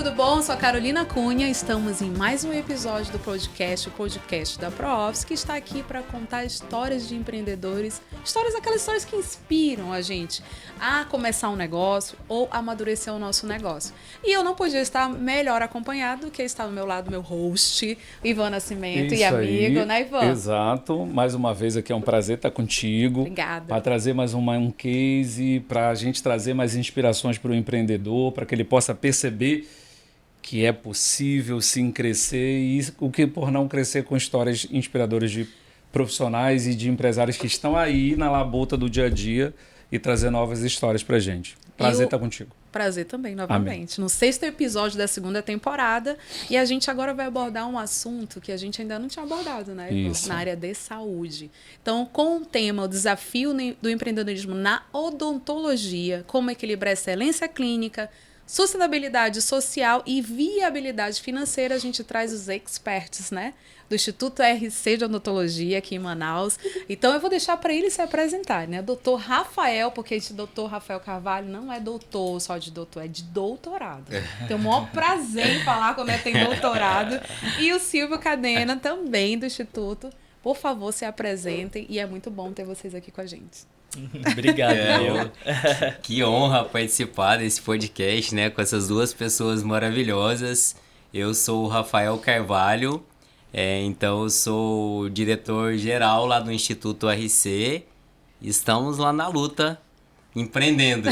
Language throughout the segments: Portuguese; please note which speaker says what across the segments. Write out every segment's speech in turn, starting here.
Speaker 1: tudo bom? Sou a Carolina Cunha, estamos em mais um episódio do podcast, o podcast da ProOffice, que está aqui para contar histórias de empreendedores, aquelas histórias que inspiram a gente a começar um negócio ou amadurecer o nosso negócio. E eu não podia estar melhor acompanhado do que estar do meu lado, meu host, Ivan Nascimento, e amigo,
Speaker 2: aí,
Speaker 1: né, Ivan?
Speaker 2: Exato, mais uma vez aqui é um prazer estar contigo.
Speaker 1: Obrigada.
Speaker 2: Para trazer mais um case, para a gente trazer mais inspirações para o empreendedor, para que ele possa perceber que é possível sim crescer e o que por não crescer com histórias inspiradoras de profissionais e de empresários que estão aí na labuta do dia a dia e trazer novas histórias para a gente. Prazer estar contigo.
Speaker 1: Prazer também, novamente. Amém. No 6º episódio da 2ª temporada. E a gente agora vai abordar um assunto que a gente ainda não tinha abordado, né?
Speaker 2: Isso.
Speaker 1: Na área de saúde. Então, com o tema, o desafio do empreendedorismo na odontologia, como equilibrar excelência clínica, sustentabilidade social e viabilidade financeira, a gente traz os experts, né? Do Instituto RC de Odontologia aqui em Manaus. Então, eu vou deixar para ele se apresentar, né? Doutor Rafael, porque esse doutor Rafael Carvalho não é doutor só de doutor, é de doutorado. Tenho o maior prazer em falar quando tem doutorado. E o Silvio Cadena, também do Instituto. Por favor, se apresentem. E é muito bom ter vocês aqui com a gente.
Speaker 3: Obrigado, que honra participar desse podcast, né, com essas duas pessoas maravilhosas. Eu sou o Rafael Carvalho, então eu sou diretor-geral lá do Instituto RC. Estamos lá na luta, empreendendo.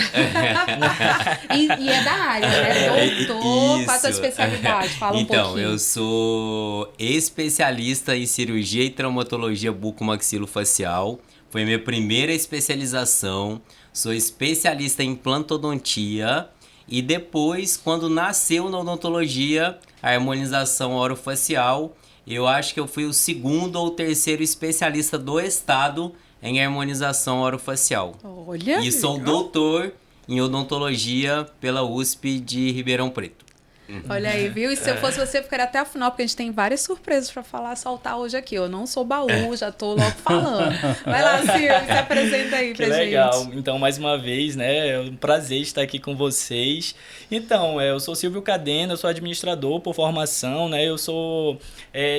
Speaker 1: e é da área, né? Doutor, qual a sua especialidade? Fala um pouquinho.
Speaker 3: Então, eu sou especialista em cirurgia e traumatologia bucomaxilofacial. Foi minha primeira especialização, sou especialista em implantodontia e depois, quando nasceu na odontologia, a harmonização orofacial, eu acho que eu fui o 2º ou 3º especialista do estado em harmonização orofacial.
Speaker 1: Olha!
Speaker 3: E sou doutor em odontologia pela USP de Ribeirão Preto.
Speaker 1: Olha aí, viu? E se eu fosse você, eu ficaria até a final, porque a gente tem várias surpresas para falar, soltar hoje aqui. Eu não sou baú, já tô logo falando. Vai lá, Silvio, se apresenta aí pra gente.
Speaker 4: Que legal. Então, mais uma vez, né, é um prazer estar aqui com vocês. Então, eu sou Silvio Cadena, eu sou administrador por formação, né, eu sou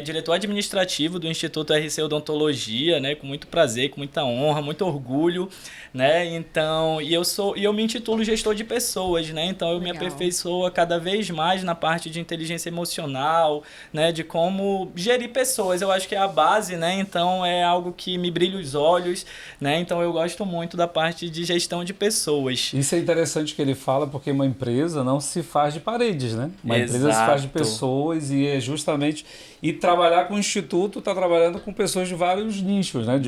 Speaker 4: diretor administrativo do Instituto RC Odontologia, né, com muito prazer, com muita honra, muito orgulho, né, então, e eu me intitulo gestor de pessoas, né, então eu me aperfeiçoo cada vez mais na parte de inteligência emocional, né, de como gerir pessoas. Eu acho que é a base, né, então é algo que me brilha os olhos, né, então eu gosto muito da parte de gestão de pessoas.
Speaker 2: Isso é interessante que ele fala, porque uma empresa não se faz de paredes, né? Uma empresa se faz de pessoas e é justamente... E trabalhar com o Instituto está trabalhando com pessoas de vários nichos, né?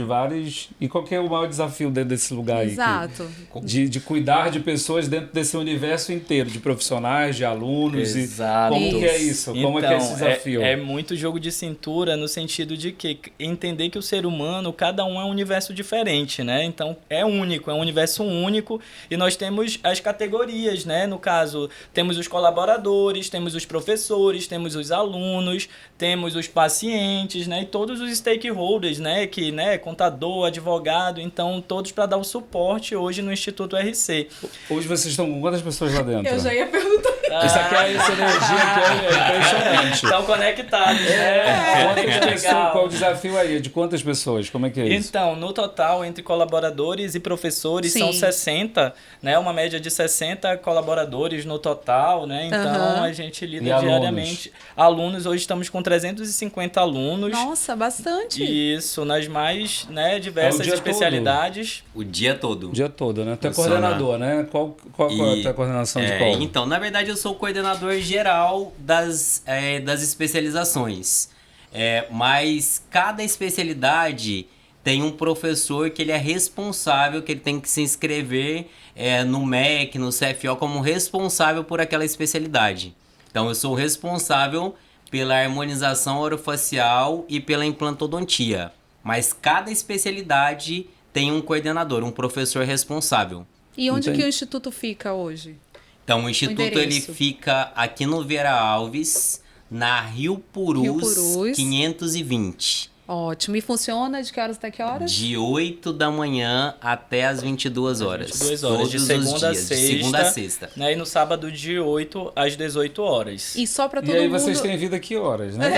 Speaker 2: E qual que é o maior desafio dentro desse lugar?
Speaker 1: Exato.
Speaker 2: Aí? De cuidar de pessoas dentro desse universo inteiro, de profissionais, de alunos.
Speaker 4: Exato.
Speaker 2: Como que é isso? Como é que é esse desafio?
Speaker 4: É muito jogo de cintura no sentido de que entender que o ser humano, cada um é um universo diferente, né? Então é único, é um universo único e nós temos as categorias, né? No caso, temos os colaboradores, temos os professores, temos os alunos, temos os pacientes, né, e todos os stakeholders, né, que, né, contador, advogado, então todos para dar o suporte hoje no Instituto RC.
Speaker 2: Hoje vocês estão com quantas pessoas lá dentro?
Speaker 1: Eu já ia perguntar.
Speaker 2: Isso aqui é essa energia que é impressionante.
Speaker 4: Estão conectados, né?
Speaker 2: Qual o desafio aí? De quantas pessoas? Como é que é isso?
Speaker 4: Então, no total, entre colaboradores e professores, são 60, né, uma média de 60 colaboradores no total, né, então a gente lida diariamente. Alunos, hoje estamos com 350 alunos.
Speaker 1: Nossa, bastante.
Speaker 4: Isso, nas mais, né, diversas especialidades.
Speaker 3: O dia todo.
Speaker 2: O dia todo, né? Tu é coordenador, né? Qual é a tua coordenação de qual?
Speaker 3: Então, na verdade, eu sou o coordenador geral das especializações. Mas cada especialidade tem um professor que ele é responsável, que ele tem que se inscrever no MEC, no CFO, como responsável por aquela especialidade. Então, eu sou o responsável pela harmonização orofacial e pela implantodontia. Mas cada especialidade tem um coordenador, um professor responsável.
Speaker 1: E onde que o Instituto fica hoje?
Speaker 3: Então, o Instituto ele fica aqui no Vera Alves, na Rio Purus 520.
Speaker 1: Ótimo. E funciona de que horas até que horas?
Speaker 3: De 8 da manhã até as 22 horas.
Speaker 4: 22 horas, de
Speaker 3: Todos
Speaker 4: segunda
Speaker 3: os
Speaker 4: a
Speaker 3: dias,
Speaker 4: sexta.
Speaker 3: de segunda a sexta.
Speaker 4: Né? E no sábado de 8 às 18 horas.
Speaker 1: E só para todo
Speaker 2: E aí
Speaker 1: mundo...
Speaker 2: vocês têm vida que horas, né?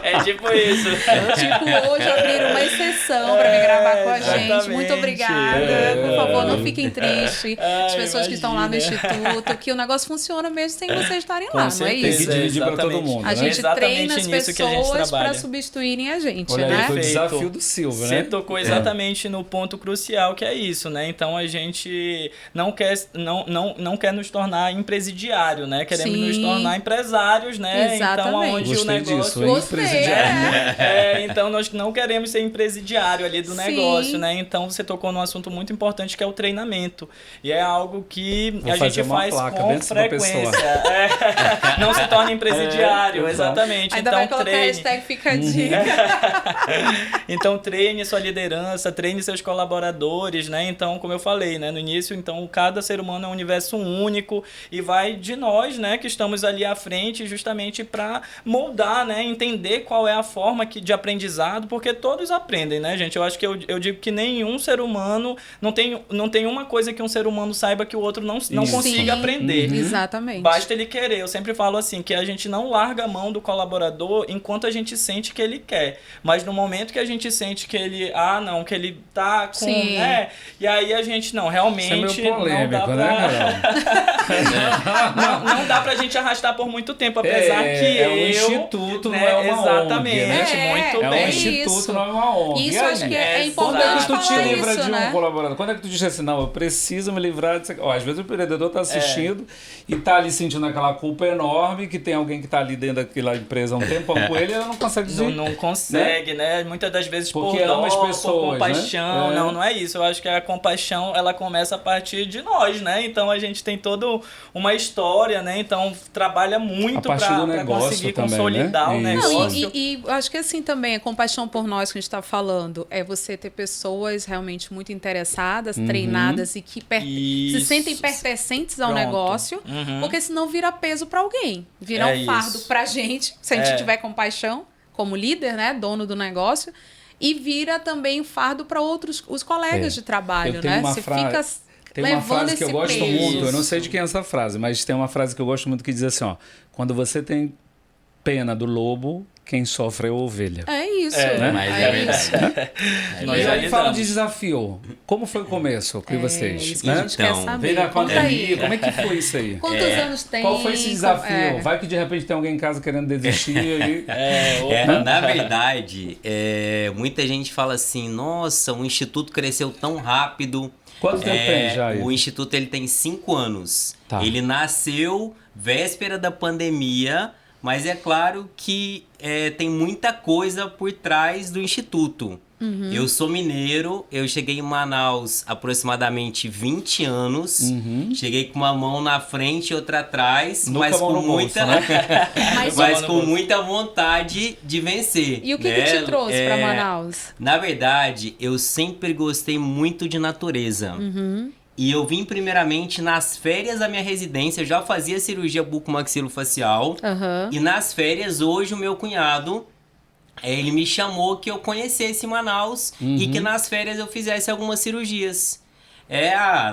Speaker 4: É tipo isso.
Speaker 1: Tipo, hoje abriram uma exceção para vir gravar com a gente.
Speaker 4: Exatamente.
Speaker 1: Muito obrigada. Por favor, não fiquem tristes. As pessoas que estão lá no Instituto, que o negócio funciona mesmo sem vocês estarem lá, não é
Speaker 4: certeza.
Speaker 1: isso?
Speaker 2: Tem que dividir para todo
Speaker 4: Exatamente.
Speaker 2: mundo,
Speaker 1: A
Speaker 2: né?
Speaker 1: gente
Speaker 4: Exatamente
Speaker 1: treina as
Speaker 4: nisso que a gente
Speaker 1: pessoas
Speaker 4: trabalha.
Speaker 1: para substituírem a gente,
Speaker 2: Olha
Speaker 1: né?
Speaker 2: aí, foi o
Speaker 4: Perfeito.
Speaker 2: desafio do Silvio,
Speaker 4: Você
Speaker 2: né?
Speaker 4: tocou exatamente no ponto crucial que é isso, né? Então a gente não quer nos tornar empresidiário, né? Queremos
Speaker 1: Sim.
Speaker 4: nos tornar empresários, né? Então
Speaker 1: Exatamente.
Speaker 4: onde
Speaker 2: Gostei
Speaker 4: o negócio...
Speaker 2: disso, hein?
Speaker 1: Gostei,
Speaker 2: Empresidiário.
Speaker 4: Então nós não queremos ser empresidiário ali do
Speaker 1: Sim.
Speaker 4: negócio, né? Então você tocou num assunto muito importante que é o treinamento. E é algo que
Speaker 2: Vou
Speaker 4: a
Speaker 2: fazer
Speaker 4: gente
Speaker 2: uma
Speaker 4: faz
Speaker 2: placa
Speaker 4: com
Speaker 2: dentro da pessoa.
Speaker 4: frequência. Não se torna empresidiário, exatamente.
Speaker 1: Ainda
Speaker 4: então
Speaker 1: vai colocar a
Speaker 4: treine.
Speaker 1: hashtag fica a dica.
Speaker 4: Então treine sua liderança, treine seus colaboradores, né? Então, como eu falei, né, no início, então cada ser humano é um universo único e vai de nós, né, que estamos ali à frente justamente para moldar, né, entender qual é a forma de aprendizado, porque todos aprendem, né, gente? Eu acho que eu digo que nenhum ser humano não tem uma coisa que um ser humano saiba que o outro não consiga
Speaker 1: Sim.
Speaker 4: aprender.
Speaker 1: Exatamente.
Speaker 4: Basta ele querer. Eu sempre falo assim, que a gente não larga a mão do colaborador enquanto a gente sente que ele quer. Mas no momento que a gente sente que ele, que ele tá com,
Speaker 1: Sim.
Speaker 4: né? E aí a gente, não, realmente
Speaker 2: Isso é meio polêmico,
Speaker 4: não dá pra...
Speaker 2: né, Carol?
Speaker 4: não dá pra gente arrastar por muito tempo, apesar que
Speaker 2: é um instituto,
Speaker 4: né,
Speaker 2: não é uma
Speaker 4: exatamente,
Speaker 2: ONG, né?
Speaker 4: muito
Speaker 2: É um
Speaker 4: bem.
Speaker 2: instituto,
Speaker 1: isso.
Speaker 2: não é uma ONG.
Speaker 1: Isso
Speaker 2: E aí?
Speaker 1: acho que é
Speaker 2: Quando é
Speaker 1: importante
Speaker 2: que tu te
Speaker 1: falar
Speaker 2: livra
Speaker 1: isso,
Speaker 2: de um
Speaker 1: né?
Speaker 2: colaborador? Quando é que tu diz assim, não, eu preciso me livrar disso aqui? Ó, às vezes o empreendedor tá assistindo e tá ali sentindo aquela culpa enorme, que tem alguém que tá ali dentro daquela empresa há um tempão com ele e ela não consegue dizer.
Speaker 4: Não consegue, né? Muitas das vezes
Speaker 2: Porque
Speaker 4: por dó,
Speaker 2: ama as pessoas,
Speaker 4: por compaixão.
Speaker 2: né?
Speaker 4: Não é isso. Eu acho que a compaixão, ela começa a partir de nós, né? Então a gente tem toda uma história, né? Então trabalha muito
Speaker 2: A partir do
Speaker 4: para
Speaker 2: negócio
Speaker 4: conseguir
Speaker 2: também,
Speaker 4: consolidar
Speaker 2: né?
Speaker 4: o
Speaker 2: Isso.
Speaker 1: Não,
Speaker 4: negócio.
Speaker 1: e acho que assim também, a compaixão por nós que a gente está falando, é você ter pessoas realmente muito interessadas, treinadas e que se
Speaker 4: Isso.
Speaker 1: sentem pertencentes ao
Speaker 4: Pronto.
Speaker 1: negócio,
Speaker 4: Uhum.
Speaker 1: porque senão vira peso para alguém. Vira
Speaker 4: É
Speaker 1: um fardo
Speaker 4: isso.
Speaker 1: pra gente, se a gente
Speaker 4: É.
Speaker 1: tiver compaixão, como líder, né, dono do negócio, e vira também um fardo para os colegas de trabalho,
Speaker 2: Eu tenho
Speaker 1: né?
Speaker 2: uma
Speaker 1: Você
Speaker 2: frase-
Speaker 1: fica
Speaker 2: Tem uma
Speaker 1: levando
Speaker 2: frase que eu
Speaker 1: esse
Speaker 2: gosto
Speaker 1: peso.
Speaker 2: muito, eu não sei de quem é essa frase, mas tem uma frase que eu gosto muito que diz assim, ó, quando você tem pena do lobo, quem sofre é a ovelha.
Speaker 1: É isso,
Speaker 2: né?
Speaker 3: Mas
Speaker 1: é
Speaker 3: é verdade.
Speaker 1: isso.
Speaker 4: Nós
Speaker 2: E
Speaker 4: já
Speaker 2: aí fala
Speaker 4: lidamos.
Speaker 2: de desafio. Como foi o começo com vocês?
Speaker 1: Isso que a
Speaker 2: né?
Speaker 1: gente quer
Speaker 3: Então,
Speaker 1: saber.
Speaker 2: Veio na
Speaker 1: Conta
Speaker 2: pandemia,
Speaker 1: aí.
Speaker 2: como é que foi isso aí?
Speaker 1: Quantos anos tem?
Speaker 2: Qual foi esse desafio?
Speaker 1: É.
Speaker 2: Vai que de repente tem alguém em casa querendo desistir aí.
Speaker 3: Na verdade, muita gente fala assim, nossa, o Instituto cresceu tão rápido.
Speaker 2: Quanto tempo tem já aí?
Speaker 3: O Instituto ele tem 5 anos.
Speaker 2: Tá.
Speaker 3: Ele nasceu véspera da pandemia, mas é claro que tem muita coisa por trás do Instituto.
Speaker 1: Uhum.
Speaker 3: Eu sou mineiro, eu cheguei em Manaus há aproximadamente 20 anos. Cheguei com uma mão na frente e outra atrás,
Speaker 2: Nunca
Speaker 3: mas
Speaker 2: mão
Speaker 3: com
Speaker 2: no bolso,
Speaker 3: muita,
Speaker 2: né?
Speaker 3: mas com muita vontade de vencer.
Speaker 1: E o que,
Speaker 3: né?
Speaker 1: que te trouxe para Manaus?
Speaker 3: Na verdade, eu sempre gostei muito de natureza.
Speaker 1: Uhum.
Speaker 3: E eu vim primeiramente nas férias da minha residência, eu já fazia cirurgia bucomaxilofacial.
Speaker 1: Aham.
Speaker 3: E nas férias, hoje o meu cunhado, ele me chamou que eu conhecesse Manaus e que nas férias eu fizesse algumas cirurgias.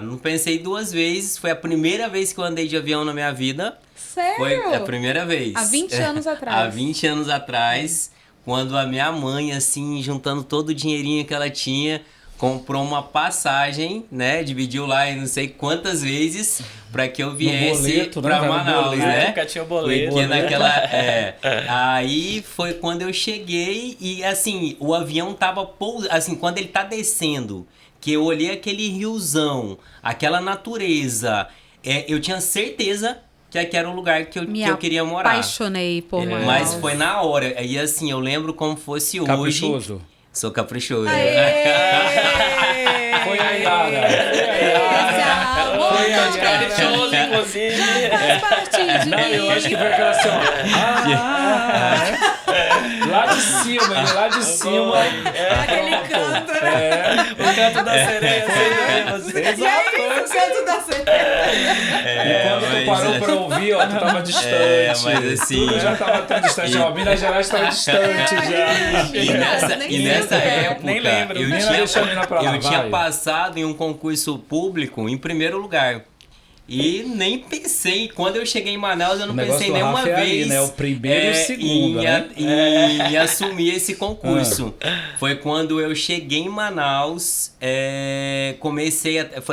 Speaker 3: Não pensei duas vezes, foi a primeira vez que eu andei de avião na minha vida.
Speaker 1: Sério?
Speaker 3: Foi a primeira vez.
Speaker 1: Há 20 anos atrás.
Speaker 3: Há 20 anos atrás, quando a minha mãe, assim, juntando todo o dinheirinho que ela tinha, comprou uma passagem, né? Dividiu lá em não sei quantas vezes para que eu viesse
Speaker 2: boleto, né?
Speaker 3: para
Speaker 2: Vai no
Speaker 3: Manaus,
Speaker 2: boleto.
Speaker 3: né?
Speaker 4: Nunca tinha boleto.
Speaker 3: Porque aí foi quando eu cheguei e assim, o avião tava assim, quando ele tá descendo, que eu olhei aquele riozão, aquela natureza, eu tinha certeza que aqui era o lugar que eu queria morar.
Speaker 1: Apaixonei por Manaus.
Speaker 3: Mas foi na hora. E assim, eu lembro como fosse hoje.
Speaker 2: Caprichoso.
Speaker 3: Sou caprichoso.
Speaker 2: Foi a Yara.
Speaker 1: Foi a
Speaker 4: Foi caprichoso, inclusive.
Speaker 1: Faz parte de
Speaker 2: Não,
Speaker 1: mim.
Speaker 2: eu acho que foi aquela assim, ó. Lá de cima, ele lá de cima.
Speaker 1: Aquele canto,
Speaker 4: O canto da sereia, assim,
Speaker 2: Exato.
Speaker 1: 100% da certeza.
Speaker 2: E quando tu parou pra ouvir, ó, tu tava distante.
Speaker 3: Mas assim...
Speaker 2: Tu já tava tão distante. Ó, Minas Gerais tava distante já.
Speaker 3: E nessa época,
Speaker 4: nem lembro.
Speaker 3: eu tinha passado em um concurso público em primeiro lugar. E nem pensei, quando eu cheguei em Manaus, eu não pensei nenhuma vez
Speaker 2: ali, né? O primeiro e o segundo,
Speaker 3: em assumir esse concurso. Foi quando eu cheguei em Manaus,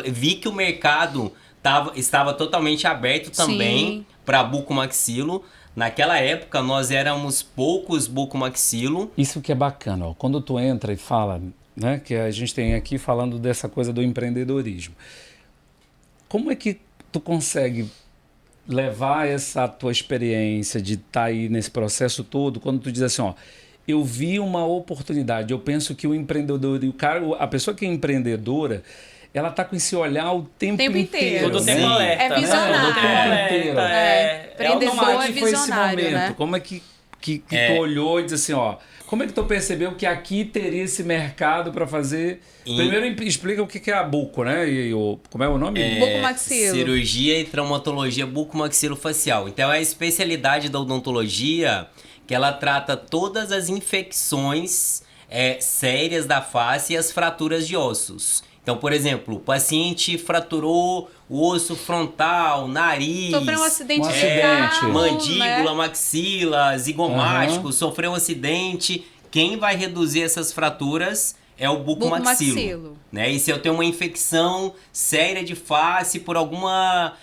Speaker 3: vi que o mercado estava totalmente aberto também para bucomaxilo. Naquela época, nós éramos poucos bucomaxilo.
Speaker 2: Isso que é bacana, ó. Quando tu entra e fala, né, que a gente tem aqui falando dessa coisa do empreendedorismo. Como é que tu consegue levar essa tua experiência de estar aí nesse processo todo, quando tu diz assim, ó, eu vi uma oportunidade, eu penso que o empreendedor, a pessoa que é empreendedora, ela tá com esse olhar o tempo inteiro.
Speaker 4: Todo tempo alerta.
Speaker 1: É visionário.
Speaker 2: Empreendedor
Speaker 1: é visionário, né?
Speaker 2: Como é que tu olhou e disse assim, ó, como é que tu percebeu que aqui teria esse mercado para fazer? Primeiro explica o que é a buco, né? Como é o nome?
Speaker 1: Bucomaxilo.
Speaker 3: Cirurgia e traumatologia bucomaxilofacial. Então é a especialidade da odontologia que ela trata todas as infecções sérias da face e as fraturas de ossos. Então, por exemplo, o paciente fraturou o osso frontal, nariz...
Speaker 1: Sofreu um acidente de carro,
Speaker 3: mandíbula, maxila, zigomático, sofreu um acidente. Quem vai reduzir essas fraturas é o bucomaxilo. Né? E se eu tenho uma infecção séria de face por alguma...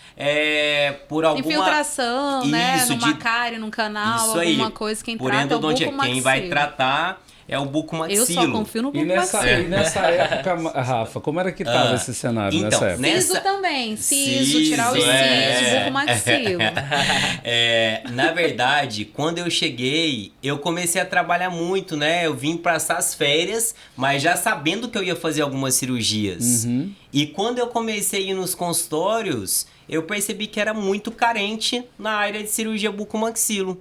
Speaker 1: infiltração, né? Numa cárie, num canal, alguma coisa, quem trata é o bucomaxilo.
Speaker 3: Quem vai tratar... é o bucomaxilo.
Speaker 1: Eu só confio no bucomaxilo.
Speaker 2: E nessa época, Rafa, como era que estava esse cenário
Speaker 3: então,
Speaker 2: nessa época?
Speaker 1: Siso também. Siso, tirar os sisos, bucomaxilo.
Speaker 3: Na verdade, quando eu cheguei, eu comecei a trabalhar muito, né? Eu vim passar as férias, mas já sabendo que eu ia fazer algumas cirurgias. E quando eu comecei a ir nos consultórios, eu percebi que era muito carente na área de cirurgia bucomaxilo.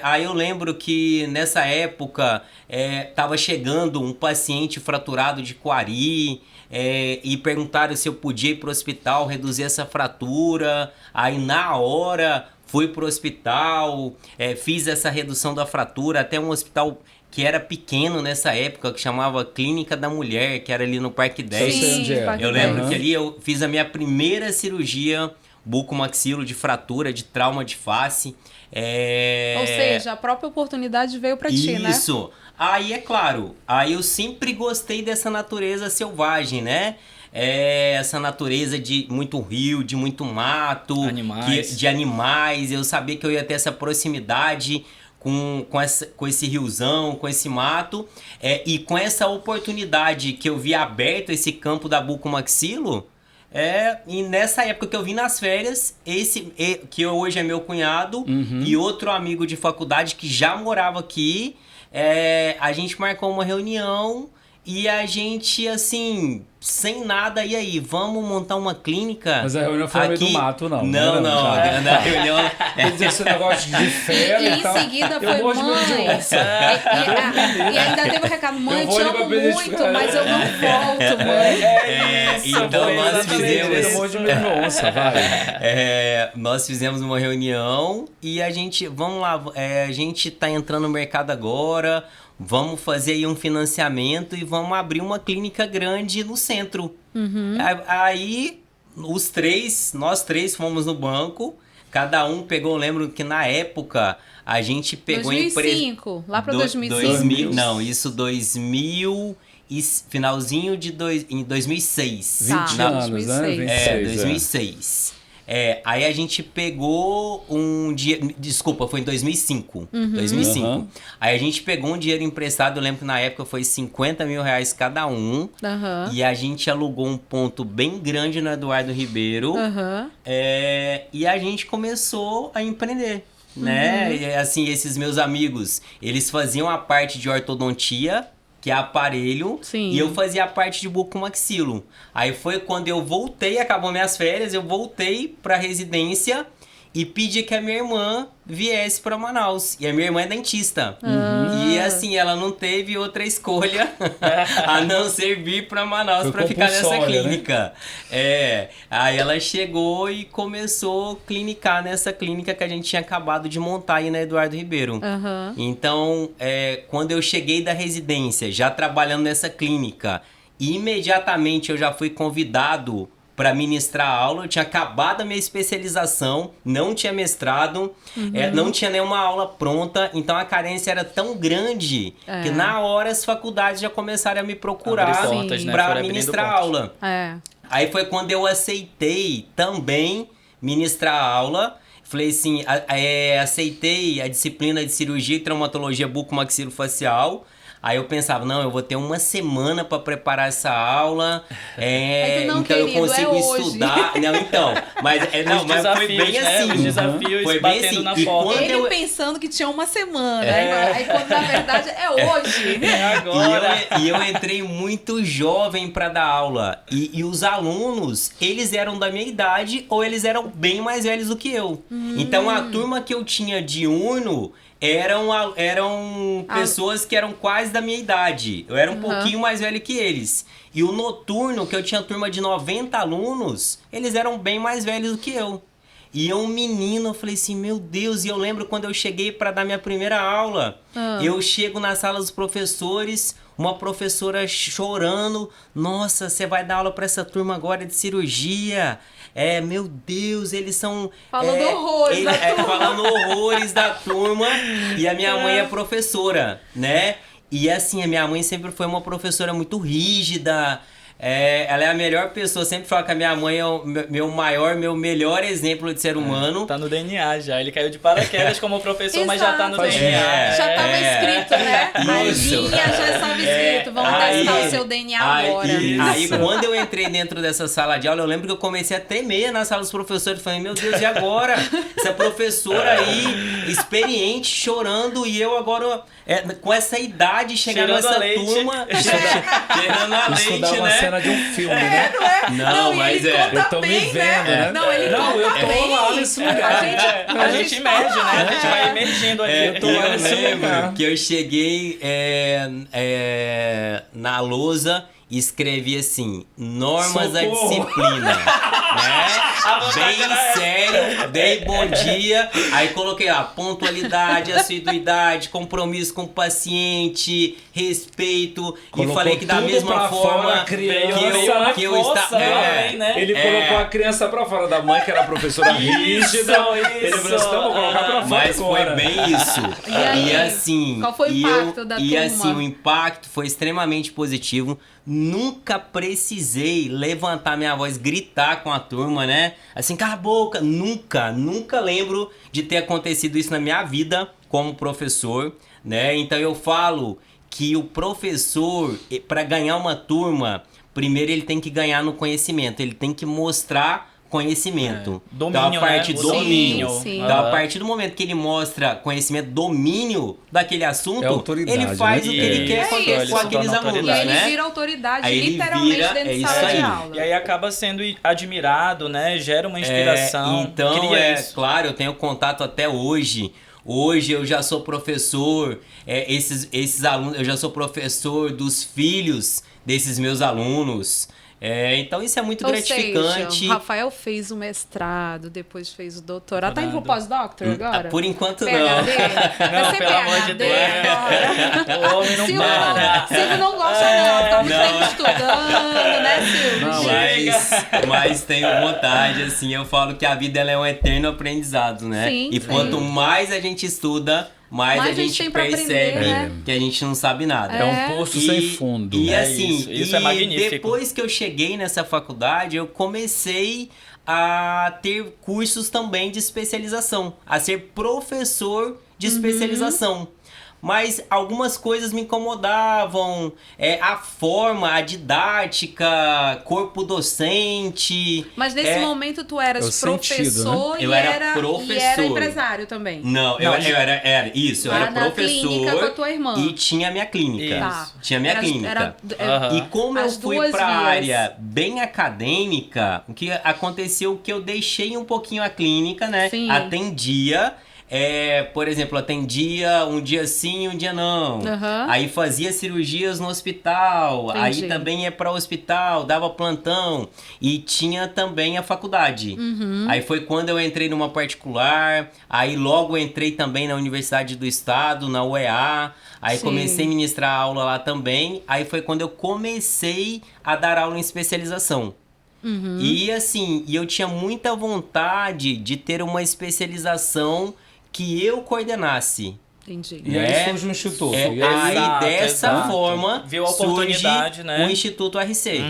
Speaker 3: Aí eu lembro que nessa época estava chegando um paciente fraturado de coari e perguntaram se eu podia ir para o hospital reduzir essa fratura. Aí na hora fui para o hospital, fiz essa redução da fratura até um hospital que era pequeno nessa época, que chamava Clínica da Mulher, que era ali no Parque 10.
Speaker 1: Sim,
Speaker 3: eu lembro que ali eu fiz a minha primeira cirurgia bucomaxilo de fratura, de trauma de face.
Speaker 1: Ou seja, a própria oportunidade veio pra ti, né?
Speaker 3: Isso. Aí, é claro, aí eu sempre gostei dessa natureza selvagem, né? Essa natureza de muito rio, de muito mato, de animais. Eu sabia que eu ia ter essa proximidade com esse riozão, com esse mato, e com essa oportunidade que eu vi aberto esse campo da bucomaxilo, e nessa época que eu vim nas férias, que hoje é meu cunhado, e outro amigo de faculdade que já morava aqui, a gente marcou uma reunião e a gente, assim, sem nada, e aí, vamos montar uma clínica?
Speaker 2: Mas a reunião foi no meio do mato, não.
Speaker 3: Não. Na reunião...
Speaker 2: Esse negócio de fera e tal.
Speaker 1: Em seguida foi mãe. E ainda teve o recado, mãe, te amo muito, mas eu não volto, mãe.
Speaker 3: Então nós
Speaker 2: fizemos...
Speaker 3: nós fizemos uma reunião e a gente, vamos lá, a gente tá entrando no mercado agora... Vamos fazer aí um financiamento e vamos abrir uma clínica grande no centro. Aí, nós três fomos no banco, cada um pegou, eu lembro que na época a gente pegou...
Speaker 1: 2005, lá para 2005.
Speaker 3: Não, isso 2000 e finalzinho de 2006.
Speaker 2: 20 anos, né?
Speaker 3: 2006. Aí a gente pegou um dinheiro... Desculpa, foi em 2005. 2005. Aí a gente pegou um dinheiro emprestado, eu lembro que na época foi 50 mil reais cada um. E a gente alugou um ponto bem grande no Eduardo Ribeiro. E a gente começou a empreender. Né? E, assim, esses meus amigos, eles faziam a parte de ortodontia, que é aparelho, e eu fazia a parte de bucomaxilo. Aí foi quando eu voltei, acabou minhas férias, eu voltei pra residência e pedi que a minha irmã viesse para Manaus. E a minha irmã é dentista. E assim, ela não teve outra escolha a não ser vir para Manaus para ficar nessa clínica. Né? Aí ela chegou e começou a clinicar nessa clínica que a gente tinha acabado de montar aí na Eduardo Ribeiro. Então, quando eu cheguei da residência, já trabalhando nessa clínica, imediatamente eu já fui convidado para ministrar aula. Eu tinha acabado a minha especialização, não tinha mestrado, não tinha nenhuma aula pronta, então a carência era tão grande que na hora as faculdades já começaram a me procurar para ministrar aula. Aí foi quando eu aceitei também ministrar aula. Falei assim, aceitei a disciplina de cirurgia e traumatologia bucomaxilofacial. Aí eu pensava, não, eu vou ter uma semana para preparar essa aula,
Speaker 1: não,
Speaker 3: então
Speaker 1: querido,
Speaker 3: eu consigo estudar. Não, então, mas foi bem assim.
Speaker 4: Os desafios
Speaker 3: foi bem assim.
Speaker 4: na porta.
Speaker 1: Ele pensando que tinha uma semana, aí quando na verdade é hoje.
Speaker 4: Agora.
Speaker 3: E eu entrei muito jovem para dar aula. E os alunos, eles eram da minha idade ou eles eram bem mais velhos do que eu. Então a turma que eu tinha diurno eram pessoas que eram quase da minha idade. Eu era um pouquinho mais velho que eles. E o noturno, que eu tinha turma de 90 alunos, eles eram bem mais velhos do que eu. E eu, um menino, eu falei assim, meu Deus, e eu lembro quando eu cheguei para dar minha primeira aula, eu chego na sala dos professores, uma professora chorando, nossa, você vai dar aula para essa turma agora de cirurgia? Meu Deus, eles são...
Speaker 1: Falando horrores da turma.
Speaker 3: Falando horrores da turma. E a minha mãe é professora, né? E assim, a minha mãe sempre foi uma professora muito rígida. Ela é a melhor pessoa. Sempre falo que a minha mãe é o meu melhor exemplo de ser humano.
Speaker 4: Tá no DNA já. Ele caiu de paraquedas como professor, mas já tá no DNA.
Speaker 1: Já tava escrito, né?
Speaker 3: Isso.
Speaker 1: A linha já estava escrito. Vamos testar o seu DNA agora.
Speaker 3: Aí, quando eu entrei dentro dessa sala de aula, eu lembro que eu comecei a tremer na sala dos professores. Falei, meu Deus, e agora? Essa professora aí, experiente, chorando, e eu agora, com essa idade, chegando nessa turma, cheirando a leite, né?
Speaker 2: De um filme, né?
Speaker 1: Não,
Speaker 3: mas
Speaker 2: eu tô me vendo, né?
Speaker 1: Não, ele conta bem.
Speaker 2: Lá nesse lugar.
Speaker 4: A gente emerge, né? A gente vai emergindo aqui.
Speaker 3: Eu lembro que eu cheguei na lousa e escrevi assim, normas da disciplina, né? Bem sério, dei bom dia, aí coloquei pontualidade, assiduidade, compromisso com o paciente, respeito, colocou e falei que da mesma forma que eu estava...
Speaker 2: Ele colocou a criança pra fora da mãe, que era a professora rígida. Ele falou assim, então vou colocar pra fora.
Speaker 3: Mas foi bem isso. E assim...
Speaker 1: Qual foi o impacto da turma?
Speaker 3: E assim, o impacto foi extremamente positivo. Nunca precisei levantar minha voz, gritar com a turma, né? Assim, cala a boca. Nunca lembro de ter acontecido isso na minha vida como professor, né? Então eu falo que o professor, para ganhar uma turma, primeiro ele tem que ganhar no conhecimento, ele tem que mostrar conhecimento.
Speaker 4: Domínio,
Speaker 3: então, a partir
Speaker 4: né?
Speaker 3: do domínio.
Speaker 1: Sim.
Speaker 3: Então, a partir do momento que ele mostra conhecimento, domínio daquele assunto,
Speaker 2: autoridade,
Speaker 3: ele faz
Speaker 2: né?
Speaker 3: o que ele quer fazer com aqueles alunos,
Speaker 1: E aí ele
Speaker 3: né?
Speaker 1: vira autoridade,
Speaker 3: Aí ele
Speaker 1: literalmente,
Speaker 3: vira-
Speaker 1: dentro
Speaker 3: é
Speaker 1: de
Speaker 3: isso
Speaker 1: sala de
Speaker 3: aí.
Speaker 1: aula.
Speaker 4: E aí acaba sendo admirado, né? Gera uma inspiração.
Speaker 3: Então,
Speaker 4: cria isso.
Speaker 3: claro, eu tenho contato até hoje. Hoje eu já sou professor, esses alunos, eu já sou professor dos filhos desses meus alunos. Então isso é muito gratificante.
Speaker 1: Seja, o Rafael fez o mestrado, depois fez o doutorado. Tá indo pro pós-doctor agora?
Speaker 3: Por enquanto
Speaker 1: PhD?
Speaker 3: não.
Speaker 1: Vai ser
Speaker 4: pelo amor de
Speaker 1: PhD agora.
Speaker 4: O homem não
Speaker 1: Silvio,
Speaker 4: para.
Speaker 1: Silvio não gosta não, tá muito tempo estudando, né, Silvio?
Speaker 3: Não, mas tenho vontade, assim, eu falo que a vida ela é um eterno aprendizado, né?
Speaker 1: Sim,
Speaker 3: e
Speaker 1: sim.
Speaker 3: quanto mais a gente estuda, mais a gente
Speaker 1: tem pra
Speaker 3: percebe
Speaker 1: aprender, né?
Speaker 3: que a gente não sabe nada.
Speaker 2: É um poço sem fundo.
Speaker 3: E assim,
Speaker 4: isso é magnífico.
Speaker 3: Depois que eu cheguei nessa faculdade, eu comecei a ter cursos também de especialização, a ser professor de especialização. mas algumas coisas me incomodavam. A forma, a didática, corpo docente.
Speaker 1: Mas nesse momento tu eras professor,
Speaker 3: né? Eu era professor.
Speaker 1: E era empresário também.
Speaker 3: Não, eu era isso, eu era
Speaker 1: na
Speaker 3: professor.
Speaker 1: Clínica com a tua irmã.
Speaker 3: E tinha minha clínica.
Speaker 1: Tá.
Speaker 3: Tinha minha clínica. E como eu fui pra área bem acadêmica, o que aconteceu que eu deixei um pouquinho a clínica, né?
Speaker 1: Sim.
Speaker 3: Atendia. Por exemplo, atendia um dia sim, um dia não. Aí fazia cirurgias no hospital.
Speaker 1: Entendi.
Speaker 3: Aí também ia para o hospital, dava plantão. E tinha também a faculdade. Aí foi quando eu entrei numa particular. Aí logo entrei também na Universidade do Estado, na UEA. Aí comecei a ministrar aula lá também. Aí foi quando eu comecei a dar aula em especialização. E assim, eu tinha muita vontade de ter uma especialização que eu coordenasse.
Speaker 1: Entendi.
Speaker 2: E aí surge o Instituto.
Speaker 3: Aí dessa forma
Speaker 4: viu a oportunidade,
Speaker 3: surge
Speaker 4: né?
Speaker 3: o Instituto RC.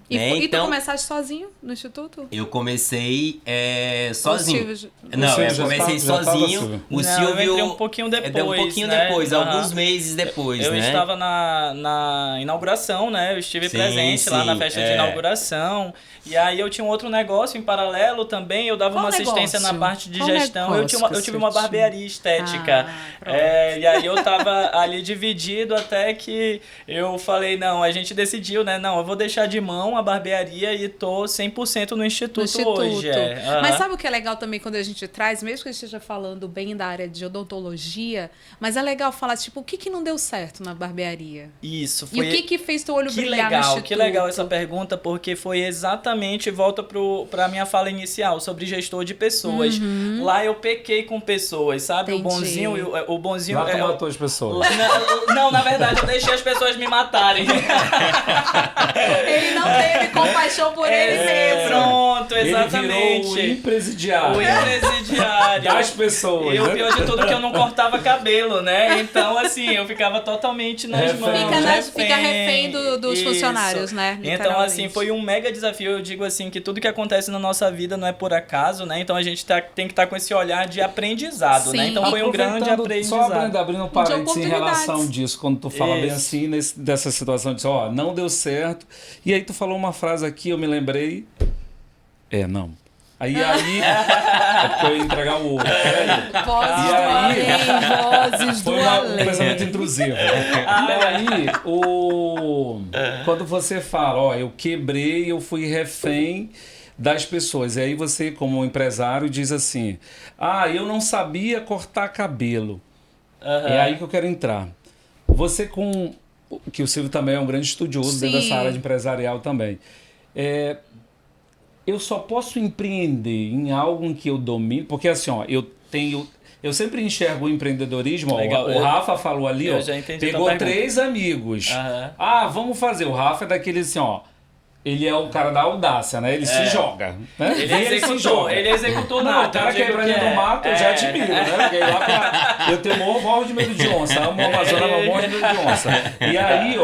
Speaker 1: E tu começaste sozinho no Instituto?
Speaker 3: Eu comecei sozinho.
Speaker 1: Não,
Speaker 3: eu comecei sozinho. O Silvio...
Speaker 4: Eu entrei um pouquinho depois,
Speaker 3: depois, alguns meses depois,
Speaker 4: eu
Speaker 3: né?
Speaker 4: estava na inauguração, né? Eu estive presente lá na festa de inauguração. E aí eu tinha um outro negócio em paralelo também. Eu dava uma assistência na parte de gestão. Eu tive uma barbearia estética. E aí eu tava ali dividido até que eu falei, não, a gente decidiu, né? Não, eu vou deixar de mão a barbearia e tô 100% no Instituto hoje.
Speaker 1: Mas sabe o que é legal também quando a gente traz, mesmo que a gente esteja falando bem da área de odontologia, mas é legal falar, tipo, o que não deu certo na barbearia?
Speaker 4: Isso.
Speaker 1: E o que fez teu olho brilhar no Instituto?
Speaker 4: Que legal essa pergunta, porque foi exatamente, volta pra minha fala inicial, sobre gestor de pessoas. Lá eu pequei com pessoas, sabe?
Speaker 1: Entendi.
Speaker 4: O bonzinho...
Speaker 2: Lá tu matou as pessoas.
Speaker 4: Não, na verdade, eu deixei as pessoas me matarem.
Speaker 1: Ele não teve compaixão por ele mesmo.
Speaker 4: Pronto, exatamente.
Speaker 2: Ele virou o impresidiário.
Speaker 4: O impresidiário.
Speaker 2: Das pessoas.
Speaker 4: E o pior de tudo é que eu não cortava cabelo, né? Então, assim, eu ficava totalmente nas mãos.
Speaker 1: Fica refém dos funcionários, né?
Speaker 4: Então, assim, foi um mega desafio. Eu digo assim, que tudo que acontece na nossa vida não é por acaso, né? Então, a gente tem que estar com esse olhar de aprendizado, né? Então, foi um grande aprendizado.
Speaker 2: Só abrindo um parênteses em relação disso, quando tu fala bem assim, dessa situação de não deu certo. E aí tu falou uma frase aqui, eu me lembrei. Não. Aí é porque eu ia entregar o ouro.
Speaker 1: Vozes do além.
Speaker 2: Um pensamento intrusivo. E aí, quando você fala, eu quebrei, eu fui refém das pessoas. E aí você, como empresário, diz assim, eu não sabia cortar cabelo. É aí que eu quero entrar. Você que o Silvio também é um grande estudioso dentro dessa área de empresarial também. Eu só posso empreender em algo em que eu domino, porque assim, eu sempre enxergo o empreendedorismo, o Rafa falou ali, pegou 3 amigos. Vamos fazer. O Rafa é daquele assim, ele é o cara da audácia, né? Ele se joga, né?
Speaker 4: Ele executou nada.
Speaker 2: O cara que é pra dentro do mato, eu já admiro, né? Porque lá eu tenho morro de medo de onça. Amo o Amazonas, mas morro de medo de onça. E aí,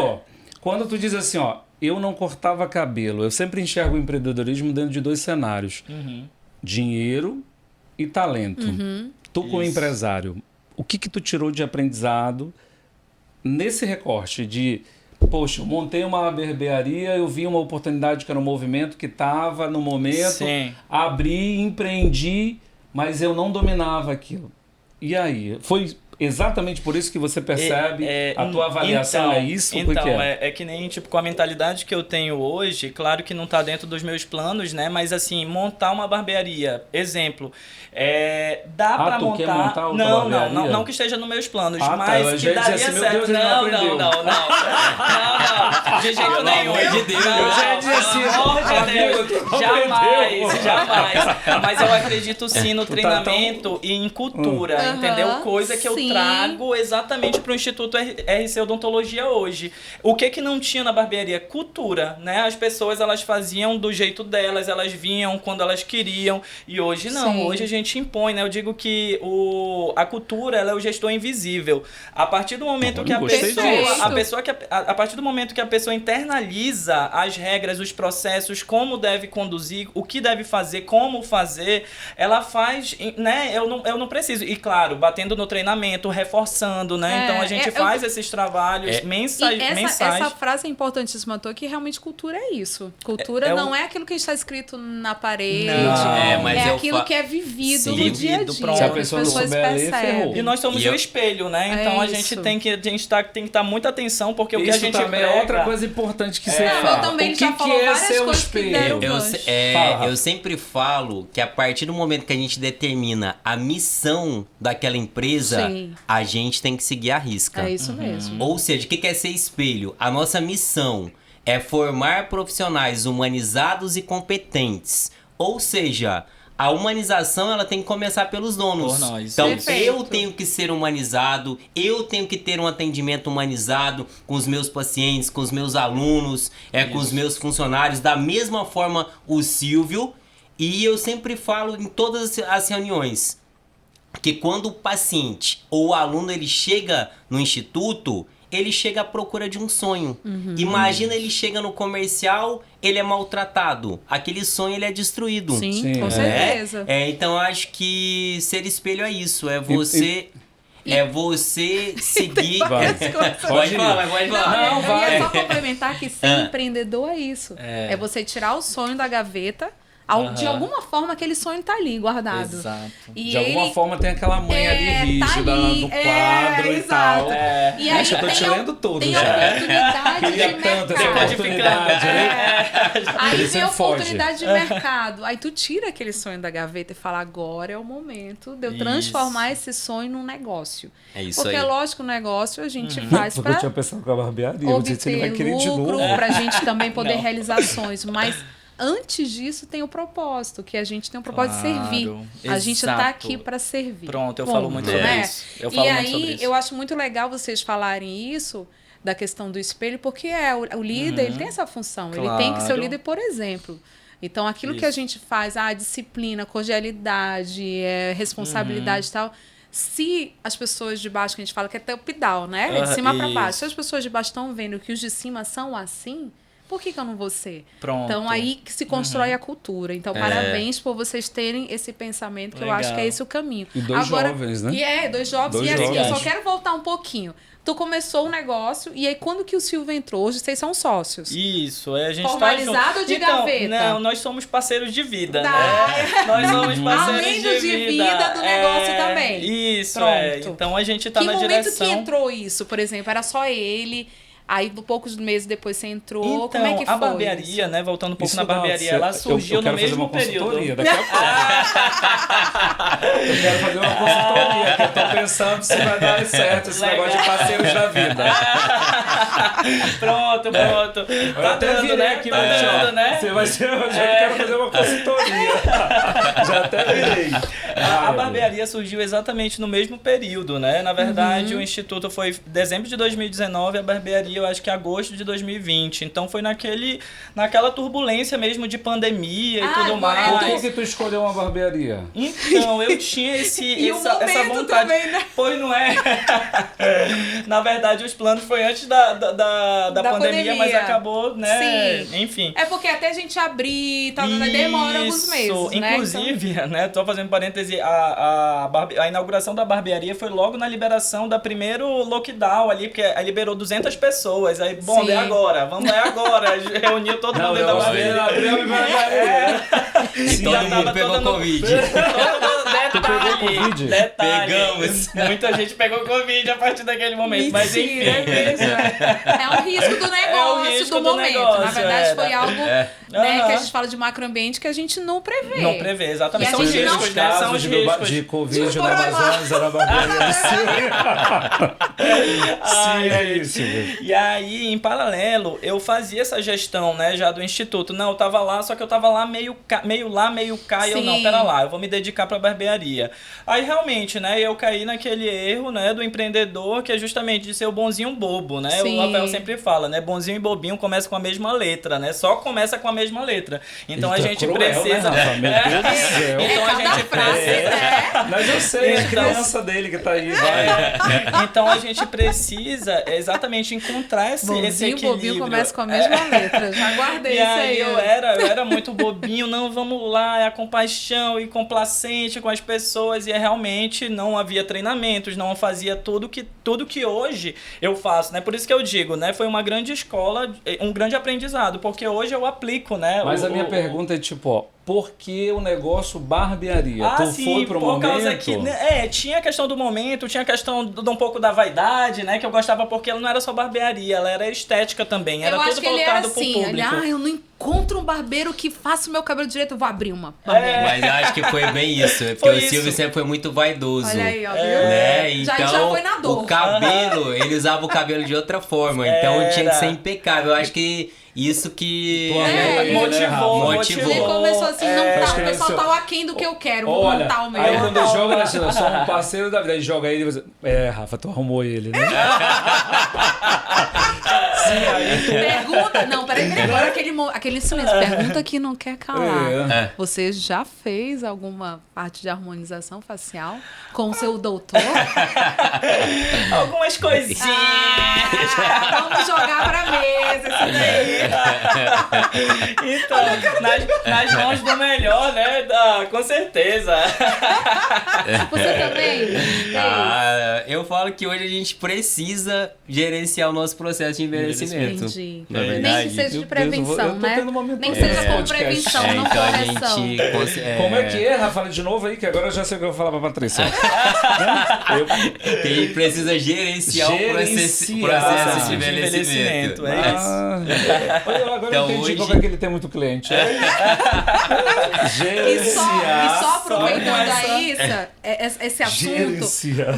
Speaker 2: quando tu diz assim, eu não cortava cabelo, eu sempre enxergo o empreendedorismo dentro de 2 cenários. Dinheiro e talento. Tu como empresário, o que tu tirou de aprendizado nesse recorte de... Poxa, eu montei uma barbearia, eu vi uma oportunidade que era um movimento que estava no momento, abri, empreendi, mas eu não dominava aquilo. E aí? Foi exatamente por isso que você percebe a tua avaliação, é isso?
Speaker 4: Então, é que nem com a mentalidade que eu tenho hoje, claro que não está dentro dos meus planos, né? Mas assim, montar uma barbearia, exemplo, dá para montar... Não que esteja nos meus planos, mas que daria certo. Não. De jeito nenhum.
Speaker 3: De Deus.
Speaker 4: Jamais. Mas eu acredito sim no treinamento e em cultura, entendeu? Coisa que eu trago exatamente para o Instituto RC Odontologia hoje. O que não tinha na barbearia? Cultura, né? As pessoas, elas faziam do jeito delas, elas vinham quando elas queriam, e hoje não. Hoje a gente impõe, né? Eu digo que a cultura, ela é o gestor invisível. A partir do momento que a partir do momento que a pessoa internaliza as regras, os processos, como deve conduzir, o que deve fazer, como fazer, ela faz, né? Eu não preciso. E claro, batendo no treinamento, treinamento, reforçando, né? Então a gente faz esses trabalhos mensais.
Speaker 1: Essa frase é importantíssima, que realmente cultura é isso. Cultura não é aquilo que está escrito na parede,
Speaker 3: mas
Speaker 1: é aquilo que é vivido no dia a dia.
Speaker 2: Se a pessoa não souber ler, ferrou.
Speaker 4: E nós somos o espelho, né? Então a gente tem que estar muita atenção, porque o que a gente
Speaker 2: também é outra coisa importante que você fala.
Speaker 1: Também
Speaker 2: o que é ser um espelho?
Speaker 3: Eu sempre falo que a partir do momento que a gente determina a missão daquela empresa, a gente tem que seguir a risca.
Speaker 1: É isso mesmo.
Speaker 3: Ou seja, o que é ser espelho? A nossa missão é formar profissionais humanizados e competentes. Ou seja, a humanização ela tem que começar pelos donos.
Speaker 4: Por nós.
Speaker 3: Então,
Speaker 1: Perfeito.
Speaker 3: eu tenho que ser humanizado, eu tenho que ter um atendimento humanizado com os meus pacientes, com os meus alunos, com os meus funcionários. Da mesma forma, o Silvio. E eu sempre falo em todas as reuniões que quando o paciente ou o aluno ele chega no instituto, ele chega à procura de um sonho. Imagina, ele chega no comercial, ele é maltratado. Aquele sonho ele é destruído.
Speaker 1: Sim, com certeza.
Speaker 3: Então eu acho que ser espelho é isso. É você... você seguir... Pode falar.
Speaker 1: Não, eu ia só complementar que ser empreendedor é isso. É você tirar o sonho da gaveta. De alguma forma aquele sonho tá ali guardado.
Speaker 4: Exato.
Speaker 1: E
Speaker 2: de alguma forma tem aquela mãe ali rígida no quadro e tal.
Speaker 1: E aí
Speaker 2: eu tô te lendo todo
Speaker 1: tem
Speaker 2: já.
Speaker 1: Oportunidade
Speaker 2: Queria
Speaker 1: de
Speaker 2: tanto essa
Speaker 1: mercado.
Speaker 2: oportunidade.
Speaker 1: Aí tem oportunidade de mercado. Aí tu tira aquele sonho da gaveta e fala, agora é o momento de eu transformar esse sonho num negócio.
Speaker 3: É isso
Speaker 1: Porque
Speaker 3: aí.
Speaker 1: é lógico, o negócio a gente faz
Speaker 2: Porque eu
Speaker 1: pra
Speaker 2: tinha pensado com a barbearia. Eu disse, ele vai
Speaker 1: obter
Speaker 2: querer de novo.
Speaker 1: lucro, pra gente também poder realizar sonhos. Mas antes disso tem o propósito, que a gente tem o propósito de servir. A gente tá aqui para servir.
Speaker 4: Pronto, eu falo muito sobre isso.
Speaker 1: E aí, eu acho muito legal vocês falarem isso, da questão do espelho, porque o líder, ele tem essa função.
Speaker 4: Claro.
Speaker 1: Ele tem que ser o líder, por exemplo. Então, aquilo que a gente faz, a disciplina, cordialidade, responsabilidade e tal... Se as pessoas de baixo, que a gente fala que é top-down, né? É de cima para baixo. Se as pessoas de baixo estão vendo que os de cima são assim... Por que eu não vou ser?
Speaker 4: Pronto.
Speaker 1: Então, aí que se constrói a cultura. Então, parabéns por vocês terem esse pensamento, que eu acho que é esse o caminho.
Speaker 2: E dois jovens, né?
Speaker 1: E dois jovens.
Speaker 2: Dois
Speaker 1: assim,
Speaker 2: jovens.
Speaker 1: eu só quero voltar um pouquinho. Tu começou um negócio, e aí quando que o Silvio entrou? Hoje vocês são sócios.
Speaker 4: Isso, a gente
Speaker 1: formalizado
Speaker 4: tá
Speaker 1: de gaveta?
Speaker 4: Não, nós somos parceiros de vida, né?
Speaker 1: Tá.
Speaker 4: Nós somos parceiros
Speaker 1: Além
Speaker 4: de
Speaker 1: do de vida do negócio também.
Speaker 4: Isso,
Speaker 1: Pronto.
Speaker 4: Então a gente tá
Speaker 1: que
Speaker 4: na
Speaker 1: direção.
Speaker 4: direção...
Speaker 1: Que momento que entrou isso, por exemplo? Era só ele... Aí, poucos meses depois você entrou,
Speaker 4: então,
Speaker 1: como é que foi
Speaker 4: a barbearia,
Speaker 1: isso?
Speaker 4: né? Voltando um pouco
Speaker 2: Isso
Speaker 4: na barbearia, ela surgiu no mesmo período.
Speaker 2: Eu quero fazer uma consultoria, que eu tô pensando se vai dar certo esse negócio de parceiros da vida.
Speaker 4: Pronto.
Speaker 2: Eu até virei aqui, né? Você vai ser, eu já quero fazer uma consultoria. Já até virei.
Speaker 4: A barbearia surgiu exatamente no mesmo período, né? Na verdade, o Instituto foi dezembro de 2019, a barbearia eu acho que agosto de 2020. Então foi naquela turbulência mesmo de pandemia e tudo mais.
Speaker 2: Por que tu escolheu uma barbearia?
Speaker 4: Então, eu tinha essa vontade.
Speaker 1: Também, né?
Speaker 4: Pois não é? Na verdade, os planos foi antes da pandemia, mas acabou, né?
Speaker 1: Sim.
Speaker 4: Enfim.
Speaker 1: É porque até a gente abrir, demora alguns meses, né?
Speaker 4: Inclusive, né? Tô fazendo parêntese, a inauguração da barbearia foi logo na liberação da primeiro lockdown ali, porque aí liberou 200 pessoas. Aí,
Speaker 1: Sim.
Speaker 4: é agora, reuniu todo mundo dentro da barbearia.
Speaker 3: E todo mundo pegou Covid.
Speaker 2: Tu pegou Covid?
Speaker 3: Pegamos.
Speaker 4: Muita gente pegou Covid a partir daquele momento.
Speaker 1: Mentira,
Speaker 4: Mas enfim.
Speaker 1: É um risco do negócio, do momento. Na verdade, foi algo que a gente fala de macroambiente que a gente não prevê.
Speaker 4: Não prevê, exatamente.
Speaker 1: E
Speaker 4: São
Speaker 1: a
Speaker 4: os
Speaker 1: gente
Speaker 4: riscos, né? São os riscos.
Speaker 2: De Covid na Amazônia, na barbearia. Sim, é isso.
Speaker 4: E aí, em paralelo, eu fazia essa gestão, né, já do Instituto. Não, eu tava lá, só que eu tava lá meio lá, meio cá, e eu não, pera lá, eu vou me dedicar pra barbearia. Aí, realmente, né, eu caí naquele erro, né, do empreendedor, que é justamente de ser o bonzinho bobo, né?
Speaker 1: Sim.
Speaker 4: O Rafael sempre fala, né, bonzinho e bobinho começa com a mesma letra, né? Só começa com a mesma letra. Então, a gente precisa...
Speaker 2: Né, meu Deus do céu.
Speaker 4: Então, a gente precisa...
Speaker 2: Mas eu sei, a criança dele que tá aí, vai.
Speaker 4: Então, a gente precisa exatamente encontrar esse equilíbrio.
Speaker 1: Bobinho começa com a mesma letra. Já guardei isso aí.
Speaker 4: Eu era muito bobinho. Não, vamos lá, é a compaixão e complacente com as pessoas. fazia realmente, não havia treinamentos, não fazia tudo que hoje eu faço, né? Por isso que eu digo, né? Foi uma grande escola, um grande aprendizado, porque hoje eu aplico, né?
Speaker 2: Mas a minha pergunta é tipo, ó, por que o negócio barbearia? Tu
Speaker 4: sim,
Speaker 2: foi pro
Speaker 4: por
Speaker 2: momento?
Speaker 4: Causa que, tinha a questão do momento, tinha a questão de um pouco da vaidade, né? Que eu gostava porque ela não era só barbearia, ela era estética também, era tudo voltado pro público.
Speaker 1: Ele, eu não encontro um barbeiro que faça o meu cabelo direito, eu vou abrir uma barbearia.
Speaker 3: Mas eu acho que foi bem isso, porque o Silvio sempre foi muito vaidoso.
Speaker 1: Olha aí, ó, viu?
Speaker 3: Né? Então,
Speaker 1: já foi na dor.
Speaker 3: o cabelo, ele usava o cabelo de outra forma, então tinha que ser impecável. Eu acho que isso que
Speaker 4: motivou.
Speaker 1: Ele começou assim, o pessoal tá o aquém do que eu quero, vou montar o meu.
Speaker 2: Aí quando ele joga na China, sou um parceiro da vida, ele joga ele e você... Rafa, tu arrumou ele, né?
Speaker 1: Sim, aí... Pergunta, não, peraí, agora aquele silêncio, pergunta que não quer calar. Você já fez alguma parte de harmonização facial com o seu doutor?
Speaker 4: Algumas coisinhas.
Speaker 1: Vamos jogar pra mesa isso daí.
Speaker 4: Então, nas mãos do melhor, né? Com certeza.
Speaker 1: Você também?
Speaker 3: Eu falo que hoje a gente precisa gerenciar o nosso processo de envelhecimento.
Speaker 1: Entendi.
Speaker 3: Na verdade.
Speaker 1: Nem que seja de prevenção, né? Nem que seja com prevenção, não
Speaker 3: então
Speaker 1: correção.
Speaker 2: Como é que é, Rafa? Fala de novo aí, que agora eu já sei o que eu vou falar pra Patrícia.
Speaker 3: Quem precisa gerenciar o processo de envelhecimento.
Speaker 4: É isso.
Speaker 2: Agora
Speaker 3: então,
Speaker 2: eu entendi
Speaker 3: hoje...
Speaker 2: como é que ele tem muito cliente.
Speaker 1: E só aproveitando aí esse assunto,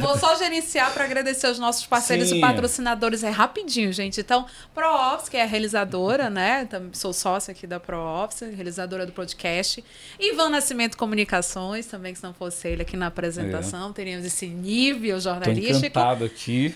Speaker 1: vou só gerenciar para agradecer os nossos parceiros e patrocinadores. É rapidinho, gente. Então, ProOffice, que é a realizadora, né? Sou sócia aqui da ProOffice, realizadora do podcast. Ivan Nascimento Comunicações, também, que se não fosse ele aqui na apresentação, teríamos esse nível jornalístico.
Speaker 2: Tô encantado aqui.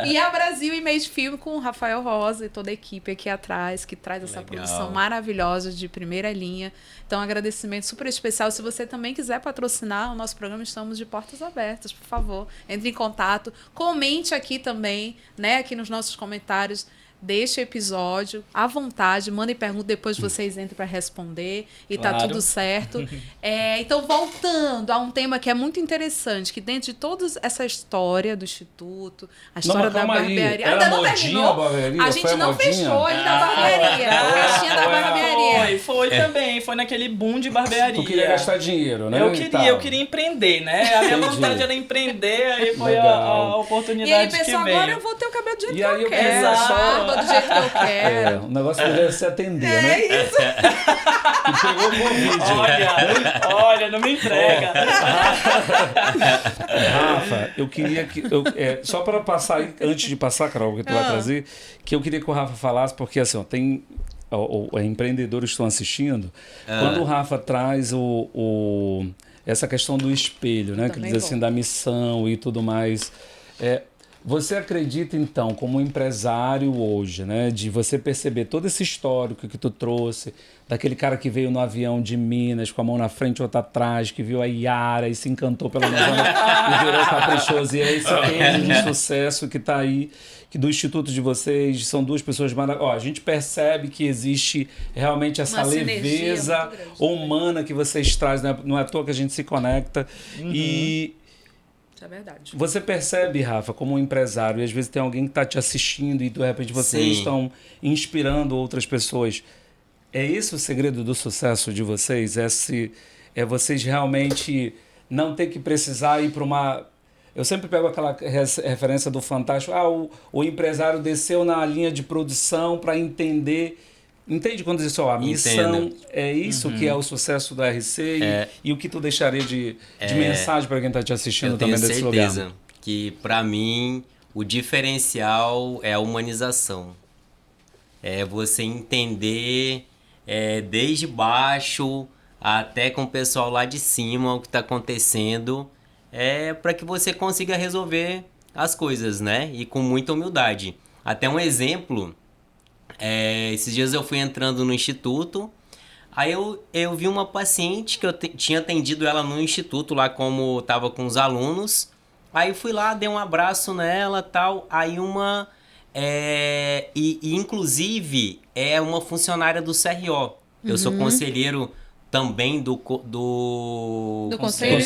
Speaker 1: E a Brasil Image Film com o Rafael Rosa e toda a equipe aqui atrás, que traz essa produção maravilhosa de primeira linha. Então, um agradecimento super especial. Se você também quiser patrocinar o nosso programa, estamos de portas abertas, por favor. Entre em contato, comente aqui também, né, aqui nos nossos comentários deste episódio, à vontade, mandem perguntas, depois vocês entrem para responder e tá tudo certo. Então, voltando a um tema que é muito interessante, que dentro de toda essa história do Instituto, a história da barbearia...
Speaker 2: Ainda não terminou?
Speaker 1: A gente não fechou ainda a barbearia, a caixinha da barbearia.
Speaker 4: Foi também, foi naquele boom de barbearia.
Speaker 2: Tu queria gastar dinheiro, né?
Speaker 4: Eu queria empreender, né? A minha vontade era empreender, aí foi a oportunidade que veio.
Speaker 1: E ele pensou, agora eu vou ter o cabelo do jeito que eu quero.
Speaker 4: Exato.
Speaker 1: Do jeito que eu quero.
Speaker 2: O negócio poderia se atender, né?
Speaker 1: É isso.
Speaker 2: E pegou o Covid.
Speaker 4: Olha, não me entrega.
Speaker 2: Rafa, eu queria que... só para passar aí, antes de passar, Carol, que tu vai trazer, que eu queria que o Rafa falasse, porque assim, ó, tem... empreendedores estão assistindo. Quando o Rafa traz essa questão do espelho, né? Que diz assim, da missão e tudo mais. Você acredita, então, como empresário hoje, né, de você perceber todo esse histórico que tu trouxe, daquele cara que veio no avião de Minas, com a mão na frente e outra atrás, que viu a Iara e se encantou pela Amazônia e virou caprichoso, e é esse case de sucesso que está aí, que do Instituto de vocês, são duas pessoas maravilhosas. A gente percebe que existe realmente essa leveza humana que vocês trazem, né? Não é à toa que a gente se conecta. E
Speaker 1: é verdade.
Speaker 2: Você percebe, Rafa, como um empresário, e às vezes tem alguém que está te assistindo e de repente vocês estão inspirando outras pessoas. É esse o segredo do sucesso de vocês? É vocês realmente não ter que precisar ir para uma... Eu sempre pego aquela referência do Fantástico. O empresário desceu na linha de produção para entender... Entende quando diz a missão é isso que é o sucesso da RC e o que tu deixaria de mensagem para quem está te assistindo também desse lugar? Eu tenho certeza
Speaker 3: que, para mim, o diferencial é a humanização. É você entender desde baixo até com o pessoal lá de cima o que está acontecendo, para que você consiga resolver as coisas, né? E com muita humildade. Até um exemplo... esses dias eu fui entrando no instituto, aí eu vi uma paciente que eu tinha atendido ela no instituto lá, como estava com os alunos, aí fui lá, dei um abraço nela, tal, aí inclusive é uma funcionária do CRO, eu sou conselheiro também do
Speaker 1: Conselho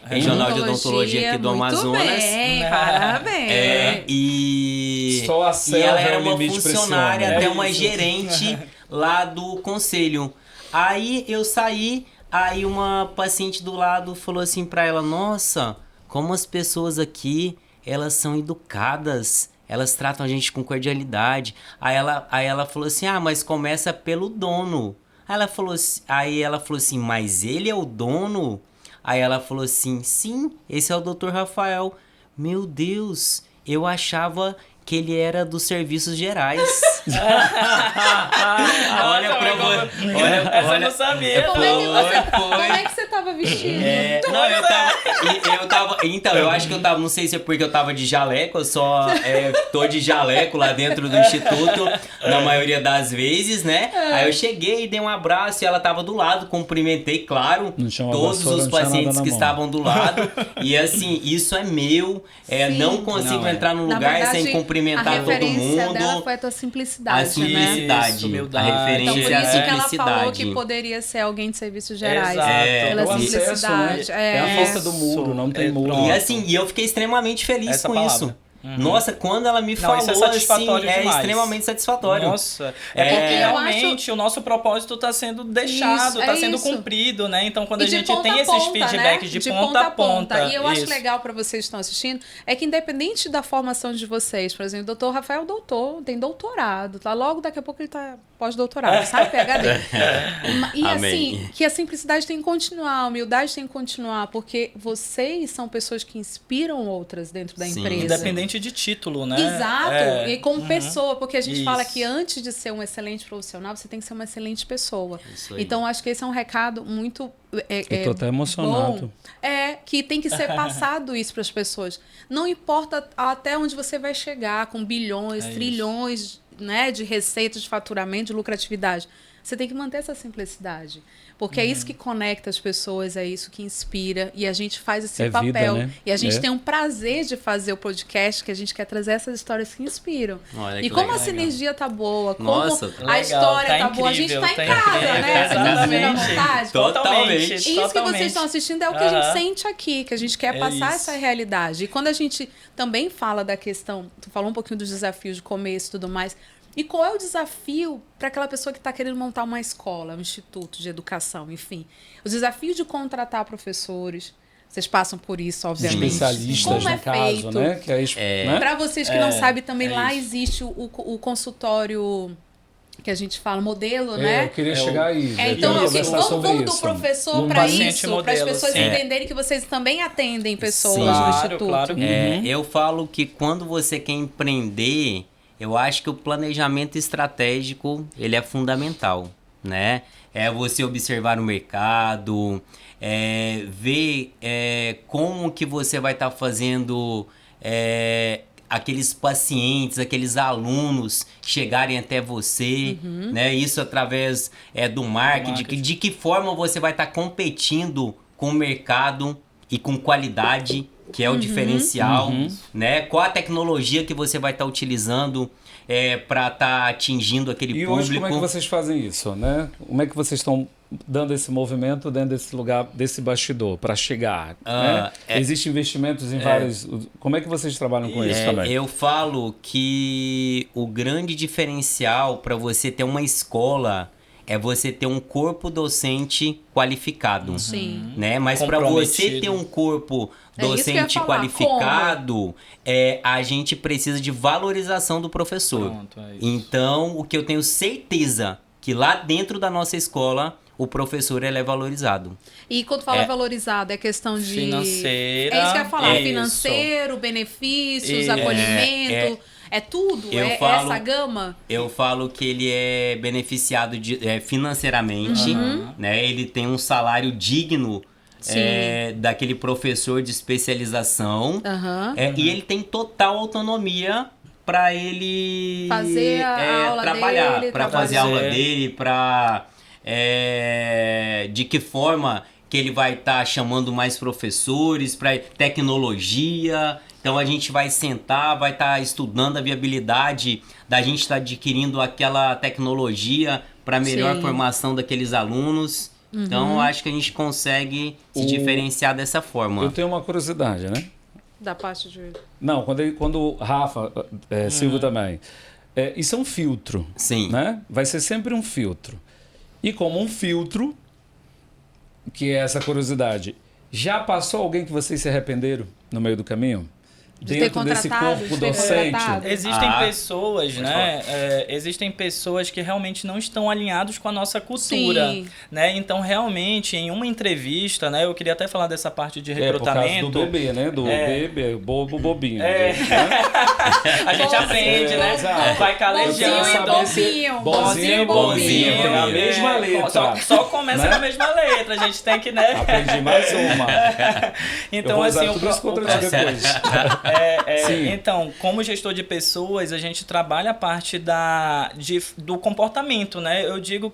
Speaker 3: Regional de Odontologia aqui do Amazonas.
Speaker 1: Bem, parabéns.
Speaker 3: E
Speaker 2: Só a
Speaker 3: e
Speaker 2: selva
Speaker 3: ela
Speaker 2: é
Speaker 3: era
Speaker 2: o
Speaker 3: uma
Speaker 2: limite pra esse
Speaker 3: funcionária,
Speaker 2: homem.
Speaker 3: até
Speaker 2: É
Speaker 3: uma
Speaker 2: isso.
Speaker 3: gerente lá do conselho. Aí eu saí, aí uma paciente do lado falou assim pra ela: nossa, como as pessoas aqui, elas são educadas, elas tratam a gente com cordialidade. Aí ela falou assim: ah, mas começa pelo dono. Aí ela falou assim, mas ele é o dono? Aí ela falou assim, sim, esse é o Dr. Rafael. Meu Deus, eu achava que ele era dos serviços gerais. Olha pra você.
Speaker 4: Essa eu não sabia.
Speaker 1: Como é que você tava vestido?
Speaker 3: Não, eu tava. Então, eu acho que eu tava. Não sei se é porque eu tava de jaleco, eu só tô de jaleco lá dentro do instituto, na maioria das vezes, né? Aí eu cheguei, dei um abraço e ela tava do lado, cumprimentei, claro,
Speaker 2: Não tinha uma
Speaker 3: todos
Speaker 2: vassoura,
Speaker 3: os
Speaker 2: não tinha nada
Speaker 3: pacientes
Speaker 2: na
Speaker 3: que
Speaker 2: mão.
Speaker 3: estavam do lado. E assim, isso é meu.
Speaker 1: Sim.
Speaker 3: Não consigo
Speaker 4: Não,
Speaker 3: entrar num
Speaker 1: Na
Speaker 3: lugar
Speaker 1: verdade,
Speaker 3: sem cumprimentar
Speaker 1: a
Speaker 3: todo
Speaker 1: referência dela
Speaker 3: mundo.
Speaker 1: foi a tua simplicidade,
Speaker 3: A
Speaker 1: né?
Speaker 3: simplicidade.
Speaker 4: Isso, humildade.
Speaker 3: A
Speaker 1: Então,
Speaker 3: referência
Speaker 1: por
Speaker 3: é a
Speaker 1: isso que ela
Speaker 3: simplicidade.
Speaker 1: falou que poderia ser alguém de serviços gerais.
Speaker 4: Exato.
Speaker 1: Pela
Speaker 2: o acesso, né?
Speaker 1: simplicidade.
Speaker 2: É a falta do muro, não tem muro.
Speaker 3: E assim, e eu fiquei extremamente feliz
Speaker 4: Essa
Speaker 3: com
Speaker 4: palavra.
Speaker 3: isso. Nossa, quando ela me
Speaker 4: Não,
Speaker 3: falou
Speaker 4: isso é
Speaker 3: assim,
Speaker 4: satisfatório
Speaker 3: é
Speaker 4: demais.
Speaker 3: extremamente satisfatório.
Speaker 4: Nossa,
Speaker 3: É
Speaker 4: porque
Speaker 1: porque eu
Speaker 4: realmente o nosso propósito está sendo deixado,
Speaker 1: Isso,
Speaker 4: está sendo
Speaker 1: isso.
Speaker 4: cumprido, né? Então, quando
Speaker 1: E
Speaker 4: a
Speaker 1: de
Speaker 4: gente
Speaker 1: ponta
Speaker 4: tem
Speaker 1: a
Speaker 4: esses
Speaker 1: ponta,
Speaker 4: feedbacks
Speaker 1: né?
Speaker 4: de ponta a ponta.
Speaker 1: E eu acho
Speaker 4: isso.
Speaker 1: legal para vocês que estão assistindo, é que independente da formação de vocês, por exemplo, o doutor Rafael é doutor, tem doutorado, tá? Logo daqui a pouco ele tá pós-doutorado, sabe? PhD. E
Speaker 3: Amém.
Speaker 1: assim, que a simplicidade tem que continuar, a humildade tem que continuar, porque vocês são pessoas que inspiram outras dentro da
Speaker 3: Sim.
Speaker 1: empresa.
Speaker 4: Independente de título, né?
Speaker 1: Exato, e como pessoa, porque a gente
Speaker 4: Isso.
Speaker 1: fala que antes de ser um excelente profissional, você tem que ser uma excelente pessoa.
Speaker 3: Isso aí.
Speaker 1: Então, acho que esse é um recado muito
Speaker 2: Eu tô até emocionado.
Speaker 1: bom. Que tem que ser passado isso para as pessoas. Não importa até onde você vai chegar, com bilhões, trilhões, né, de receitas, de faturamento, de lucratividade. Você tem que manter essa simplicidade. Porque é isso que conecta as pessoas, é isso que inspira. E a gente faz esse
Speaker 2: É
Speaker 1: papel.
Speaker 2: vida, né?
Speaker 1: E a gente
Speaker 2: É.
Speaker 1: tem um prazer de fazer o podcast, que a gente quer trazer essas histórias que inspiram.
Speaker 3: Olha
Speaker 1: E
Speaker 3: que
Speaker 1: como
Speaker 3: legal.
Speaker 1: a sinergia tá boa, como
Speaker 3: Nossa,
Speaker 1: a
Speaker 4: legal,
Speaker 1: história
Speaker 4: tá
Speaker 1: tá boa. A gente tá em
Speaker 4: incrível, tá
Speaker 1: casa,
Speaker 4: incrível.
Speaker 1: né? Tá sentindo à
Speaker 4: Exatamente.
Speaker 1: vontade.
Speaker 3: Totalmente.
Speaker 1: Isso que vocês estão assistindo é o que a gente sente aqui, que a gente quer
Speaker 4: É
Speaker 1: passar
Speaker 4: isso.
Speaker 1: essa realidade. E quando a gente também fala da questão, tu falou um pouquinho dos desafios de começo e tudo mais, e qual é o desafio para aquela pessoa que está querendo montar uma escola, um instituto de educação, enfim. Os desafios de contratar professores, vocês passam por isso, obviamente.
Speaker 2: Especialistas,
Speaker 1: Como
Speaker 2: no
Speaker 1: é
Speaker 2: caso,
Speaker 1: feito?
Speaker 2: né? Que né?
Speaker 1: Para vocês que não sabem, também
Speaker 4: é
Speaker 1: lá
Speaker 4: isso.
Speaker 1: existe o consultório que a gente fala, modelo, né?
Speaker 2: Eu queria chegar aí.
Speaker 1: Então,
Speaker 2: eu
Speaker 1: assim,
Speaker 2: queria conversar sobre
Speaker 1: vamos do
Speaker 2: isso.
Speaker 1: professor
Speaker 2: Um
Speaker 1: para
Speaker 4: paciente
Speaker 1: isso, para as
Speaker 4: modelo,
Speaker 1: pessoas
Speaker 4: sim.
Speaker 1: entenderem que vocês também atendem pessoas
Speaker 3: Sim.
Speaker 1: no
Speaker 4: Claro,
Speaker 1: Instituto.
Speaker 4: claro.
Speaker 3: Eu falo que quando você quer empreender, eu acho que o planejamento estratégico, ele é fundamental, né? É você observar o mercado, ver como que você vai estar fazendo aqueles pacientes, aqueles alunos chegarem até você, né? Isso através do marketing. De que forma você vai estar competindo com o mercado e com qualidade, que é o diferencial, né? Qual a tecnologia que você vai estar utilizando para estar atingindo aquele
Speaker 2: E
Speaker 3: público.
Speaker 2: hoje como é que vocês fazem isso, né? Como é que vocês estão dando esse movimento dentro desse lugar, desse bastidor, para chegar? Né? Existem investimentos em vários... Como é que vocês trabalham com isso também?
Speaker 3: Eu falo que o grande diferencial para você ter uma escola é você ter um corpo docente qualificado.
Speaker 1: Sim.
Speaker 3: Né? Mas para você ter um corpo
Speaker 1: É isso que eu ia
Speaker 3: docente
Speaker 1: falar.
Speaker 3: qualificado, a gente precisa de valorização do professor.
Speaker 4: Pronto, é isso.
Speaker 3: Então, o que eu tenho certeza que lá dentro da nossa escola, o professor ele é valorizado.
Speaker 1: E quando fala valorizado, é questão de...
Speaker 4: Financeira.
Speaker 1: É isso que eu ia falar.
Speaker 3: Isso.
Speaker 1: Financeiro, benefícios,
Speaker 4: É,
Speaker 1: acolhimento... É tudo?
Speaker 3: Eu falo-
Speaker 1: essa gama?
Speaker 3: Eu falo que ele é beneficiado financeiramente, né? Ele tem um salário digno
Speaker 1: Sim.
Speaker 3: daquele professor de especialização.
Speaker 1: Aham.
Speaker 3: E ele tem total autonomia para ele
Speaker 1: Fazer a aula
Speaker 3: trabalhar,
Speaker 1: dele,
Speaker 3: para fazer a aula dele, para de que forma que ele vai estar chamando mais professores, para tecnologia. Então a gente vai sentar, vai estar estudando a viabilidade da gente estar adquirindo aquela tecnologia para melhor
Speaker 1: Sim.
Speaker 3: formação daqueles alunos. Então, eu acho que a gente consegue se diferenciar dessa forma.
Speaker 2: Eu tenho uma curiosidade, né?
Speaker 1: Da parte de...
Speaker 2: Não, quando Rafa, Silvio também. Isso é um filtro.
Speaker 3: Sim.
Speaker 2: Né? Vai ser sempre um filtro. E como um filtro, que é essa curiosidade, já passou alguém que vocês se arrependeram no meio do caminho?
Speaker 1: De
Speaker 2: Dentro desse corpo docente?
Speaker 4: Existem pessoas, né? Existem pessoas que realmente não estão alinhados com a nossa cultura,
Speaker 1: Sim.
Speaker 4: né? Então, realmente, em uma entrevista, né? Eu queria até falar dessa parte de recrutamento.
Speaker 2: Por causa do bebê, né? Do bebê, bobinho.
Speaker 4: Né? A gente aprende, né?
Speaker 2: Exato.
Speaker 4: Vai calejando.
Speaker 2: Bonzinho e bobinho. É a mesma letra.
Speaker 4: Só começa
Speaker 2: né?
Speaker 4: com a mesma letra. A gente tem que, né?
Speaker 2: Aprendi mais uma.
Speaker 4: Então,
Speaker 2: eu vou usar
Speaker 4: assim,
Speaker 2: tudo isso contra ti depois.
Speaker 4: Então, como gestor de pessoas, a gente trabalha a parte do comportamento, né? Eu digo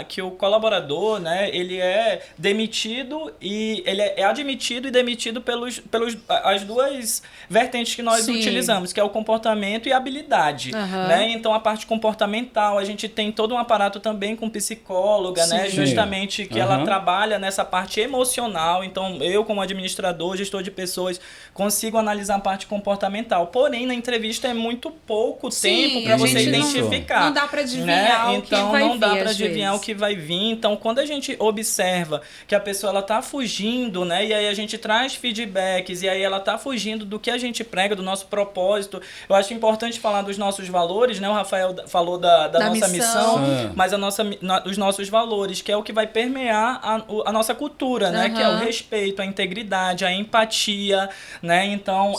Speaker 4: que o colaborador, né, ele é demitido e ele é admitido e demitido pelos as duas vertentes que nós utilizamos, que é o comportamento e a habilidade, né? Então, a parte comportamental, a gente tem todo um aparato também com psicóloga, né? Justamente que ela trabalha nessa parte emocional. Então, eu como administrador, gestor de pessoas, consigo analisar a parte comportamental. Porém, na entrevista é muito pouco tempo para você identificar.
Speaker 1: Não dá para adivinhar,
Speaker 4: né?
Speaker 1: o que vai vir.
Speaker 4: Então, não dá para adivinhar o que vai vir. Então, quando a gente observa que a pessoa ela tá fugindo, né? E aí a gente traz feedbacks, e aí ela tá fugindo do que a gente prega, do nosso propósito. Eu acho importante falar dos nossos valores, né? O Rafael falou da nossa missão, mas os nossos valores, que é o que vai permear a nossa cultura, né? Que é o respeito, a integridade, a empatia, né? Então,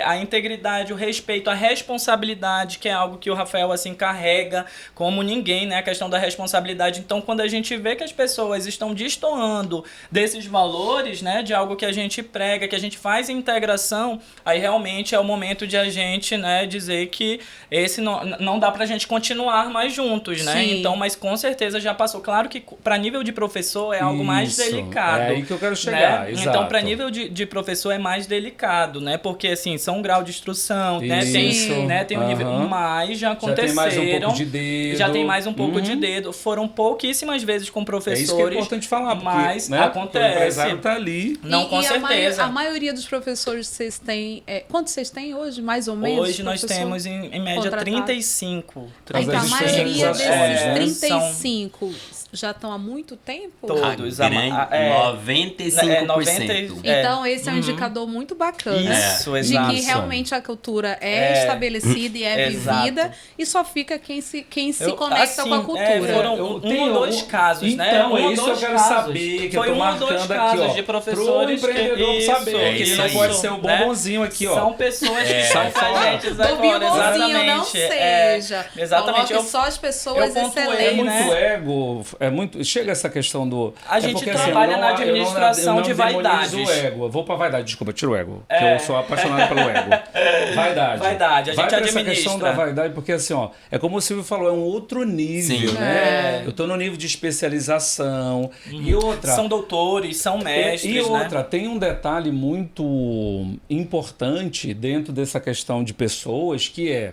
Speaker 4: a integridade, o respeito, a responsabilidade, que é algo que o Rafael, assim, carrega como ninguém, né? A questão da responsabilidade. Então, quando a gente vê que as pessoas estão destoando desses valores, né? De algo que a gente prega, que a gente faz integração, aí realmente é o momento de a gente, né? Dizer que esse não dá pra gente continuar mais juntos, né?
Speaker 1: Sim.
Speaker 4: Então, mas com certeza já passou. Claro que para nível de professor é algo mais delicado.
Speaker 2: É aí que eu quero chegar,
Speaker 4: né?
Speaker 2: exato.
Speaker 4: Então, para nível de professor é mais delicado, né? Porque, assim, são um grau de instrução, né? Tem um nível, mas já aconteceram.
Speaker 2: Já tem mais um pouco de dedo.
Speaker 4: Já tem mais um pouco de dedo. Foram pouquíssimas vezes com professores.
Speaker 2: É isso que é importante falar, porque,
Speaker 4: mas
Speaker 2: né?
Speaker 4: acontece.
Speaker 2: O empresário tá ali.
Speaker 4: Não, com certeza.
Speaker 1: A maioria dos professores vocês têm... quantos vocês têm hoje, mais ou menos?
Speaker 4: Hoje nós temos, em média, 35.
Speaker 1: Então, a maioria desses 35 já estão há muito tempo?
Speaker 3: Todos. 95%.
Speaker 1: Então, esse é um indicador muito bacana.
Speaker 4: Isso,
Speaker 1: de
Speaker 4: exato.
Speaker 1: que realmente a cultura é estabelecida e é vivida, e só fica quem se conecta com a cultura.
Speaker 4: Foram um ou dois casos, né?
Speaker 2: Então, é isso que eu quero saber, que
Speaker 4: foi
Speaker 2: eu tô
Speaker 4: um ou dois
Speaker 2: marcando
Speaker 4: casos
Speaker 2: aqui, ó.
Speaker 4: de professores
Speaker 2: pro empreendedor saber que ele não pode ser o bombonzinho aqui, ó.
Speaker 4: São pessoas que estão com a gente
Speaker 1: Bobinho bonzinho, não seja.
Speaker 4: Exatamente.
Speaker 1: Coloque só as pessoas excelentes.
Speaker 2: É muito ego, chega essa questão do...
Speaker 4: A gente trabalha na administração de vaidades.
Speaker 2: O ego. Eu vou pra vaidade, desculpa, tira o ego. Que eu sou apaixonado pelo ego. Vaidade.
Speaker 4: Vaidade, a gente administra.
Speaker 2: Essa questão da vaidade, porque assim, ó, é como o Silvio falou, é um outro nível, né? Eu tô no nível de especialização. E outra...
Speaker 4: São doutores, são mestres,
Speaker 2: E outra, tem um detalhe muito importante dentro dessa questão de pessoas, que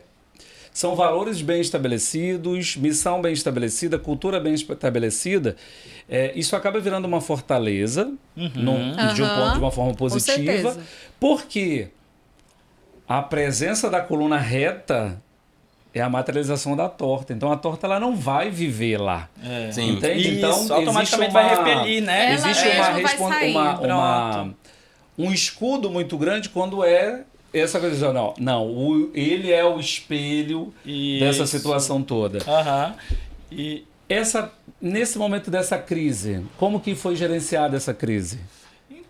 Speaker 2: são valores bem estabelecidos, missão bem estabelecida, cultura bem estabelecida. Isso acaba virando uma fortaleza, de uma forma positiva, porque a presença da coluna reta é a materialização da torta. Então, a torta ela não vai viver lá. Entende?
Speaker 4: Isso,
Speaker 2: então,
Speaker 4: automaticamente vai repelir, né?
Speaker 2: Existe um escudo muito grande quando essa coisa, ele é o espelho dessa situação toda.
Speaker 4: E
Speaker 2: nesse momento dessa crise, como que foi gerenciada essa crise?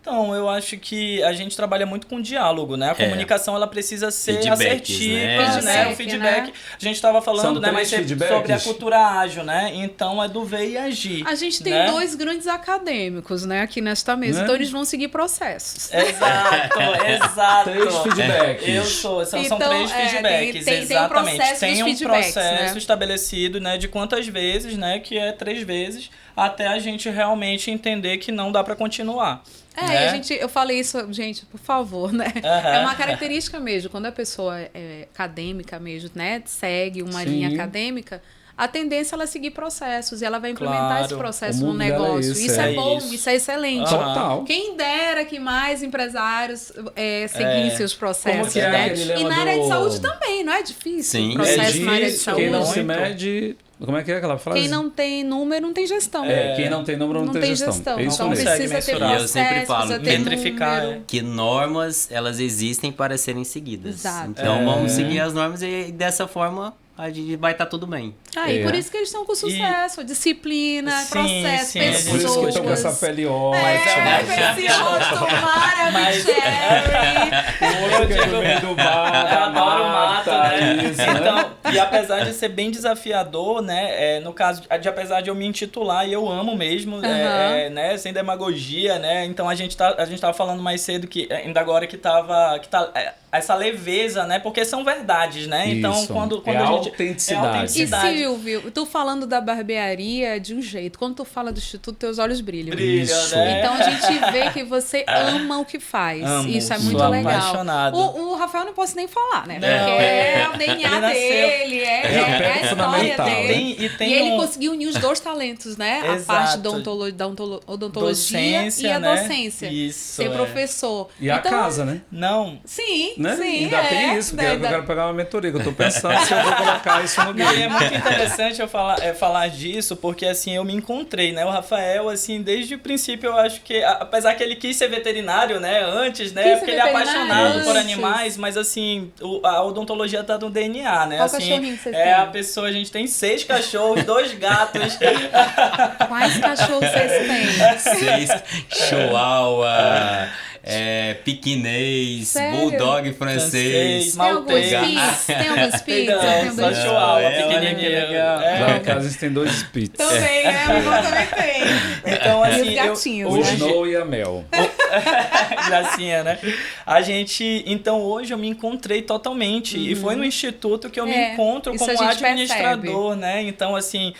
Speaker 4: Então, eu acho que a gente trabalha muito com diálogo, né? A comunicação ela precisa ser assertiva, né? O feedback. A gente estava falando, né, mais sobre a cultura ágil, né? Então é do ver e agir.
Speaker 1: A gente tem dois grandes acadêmicos, né, aqui nesta mesa. Então eles vão seguir processos.
Speaker 4: Exato.
Speaker 2: 3 feedbacks.
Speaker 4: São 3 feedbacks, exatamente. Tem um processo estabelecido, né, de quantas vezes, né, que é 3 vezes, até a gente realmente entender que não dá para continuar.
Speaker 1: Né? Eu falei isso, gente, por favor, né? É uma característica mesmo. Quando a pessoa é acadêmica mesmo, né? Segue uma linha acadêmica, a tendência é ela seguir processos e ela vai implementar esse processo
Speaker 2: O
Speaker 1: no
Speaker 2: mundo dela é
Speaker 1: negócio.
Speaker 2: esse,
Speaker 1: Isso
Speaker 2: é
Speaker 1: é bom,
Speaker 4: isso.
Speaker 1: isso é excelente.
Speaker 2: Total.
Speaker 1: Quem dera que mais empresários seguissem os processos,
Speaker 2: Como que é
Speaker 1: né?
Speaker 2: aquele lema
Speaker 1: E na área de
Speaker 2: do-
Speaker 1: saúde também, não é difícil?
Speaker 3: Sim.
Speaker 1: Processo na área de
Speaker 2: Quem
Speaker 1: saúde.
Speaker 2: não se
Speaker 4: Muito.
Speaker 2: mede... Como é que é aquela frase?
Speaker 1: Quem não tem número não tem gestão.
Speaker 2: Quem não tem número não tem gestão. É isso
Speaker 1: Então
Speaker 2: mesmo.
Speaker 1: precisa ter
Speaker 4: Consegue
Speaker 3: mensurar. E eu
Speaker 1: processo,
Speaker 3: sempre falo,
Speaker 1: precisa ter
Speaker 4: metrificar,
Speaker 1: número.
Speaker 3: Que normas, elas existem para serem seguidas.
Speaker 1: Exato.
Speaker 3: Então vamos seguir as normas e dessa forma a gente vai estar tudo bem.
Speaker 1: E por isso que eles estão com sucesso. Disciplina,
Speaker 4: Sim,
Speaker 1: processo,
Speaker 4: sim,
Speaker 1: pessoas.
Speaker 2: Por isso que estão com essa pele ótima.
Speaker 1: Esse rosto maravilhoso.
Speaker 2: O outro que é no meio do bar,
Speaker 4: Eu adoro o mato, né?
Speaker 2: isso,
Speaker 4: Então, e apesar de ser bem desafiador, né? No caso, apesar de eu me intitular, e eu amo mesmo, né? Sem demagogia, né? Então a gente tava falando mais cedo que ainda agora que tá essa leveza, né? Porque são verdades, né? Então
Speaker 2: Isso.
Speaker 4: quando
Speaker 2: É
Speaker 4: a gente
Speaker 2: autenticidade.
Speaker 1: E Silvio, tu falando da barbearia de um jeito, quando tu fala do Instituto, teus olhos brilham.
Speaker 2: Isso.
Speaker 4: né?
Speaker 1: Então a gente vê que você ama o que faz.
Speaker 4: Amo,
Speaker 1: Isso é
Speaker 4: sou
Speaker 1: muito legal.
Speaker 4: apaixonado.
Speaker 1: O Rafael não posso nem falar, né?
Speaker 4: Não,
Speaker 1: Porque é o DNA
Speaker 4: Ele nasceu.
Speaker 1: dele, é a história
Speaker 2: fundamental, né?
Speaker 1: dele.
Speaker 4: Tem
Speaker 1: E ele
Speaker 4: um-
Speaker 1: conseguiu unir os dois talentos, né? A
Speaker 4: Exato.
Speaker 1: parte da odontologia
Speaker 4: Docência,
Speaker 1: e a
Speaker 4: né?
Speaker 1: docência.
Speaker 4: Isso,
Speaker 1: Ser
Speaker 4: é.
Speaker 1: professor.
Speaker 2: E a
Speaker 1: Então,
Speaker 2: casa, né?
Speaker 4: Não.
Speaker 1: Sim,
Speaker 2: Né?
Speaker 1: sim.
Speaker 2: Ainda tem isso, que eu quero pegar uma mentoria, que eu tô pensando se eu vou colocar isso no
Speaker 4: Não, e é
Speaker 2: game.
Speaker 4: muito interessante eu falar disso, porque assim, eu me encontrei, né? O Rafael, assim, desde o princípio, eu acho que, apesar que ele quis ser veterinário, né? Antes, né?
Speaker 1: Quis ser
Speaker 4: Porque ele é
Speaker 1: veterinário
Speaker 4: apaixonado por
Speaker 1: antes.
Speaker 4: animais, mas assim, a odontologia tá no DNA, né?
Speaker 1: Qual
Speaker 4: assim,
Speaker 1: cachorrinho que vocês
Speaker 4: é
Speaker 1: têm?
Speaker 4: a pessoa, a gente tem 6 cachorros, 2 gatos.
Speaker 1: Quais cachorros vocês têm?
Speaker 3: 6 chihuahua, piquinês,
Speaker 1: Sério?
Speaker 3: bulldog francês.
Speaker 1: Tem alguns
Speaker 4: Maltês.
Speaker 1: Spitz? Tem alguns Spitz?
Speaker 4: Não,
Speaker 1: Tem
Speaker 4: só
Speaker 1: dois
Speaker 4: chihuahua,
Speaker 3: É,
Speaker 4: pequenininho.
Speaker 3: olha que legal.
Speaker 2: Lá em casa a gente tem 2 Spitz.
Speaker 1: Também, o meu também tem.
Speaker 4: Então,
Speaker 1: E
Speaker 4: assim,
Speaker 1: os gatinhos,
Speaker 2: O
Speaker 1: né?
Speaker 2: Snow e a Mel.
Speaker 4: Gracinha, né? Então hoje eu me encontrei totalmente. E foi no instituto que eu me encontro
Speaker 1: isso
Speaker 4: como
Speaker 1: a gente
Speaker 4: administrador, né? Então, assim,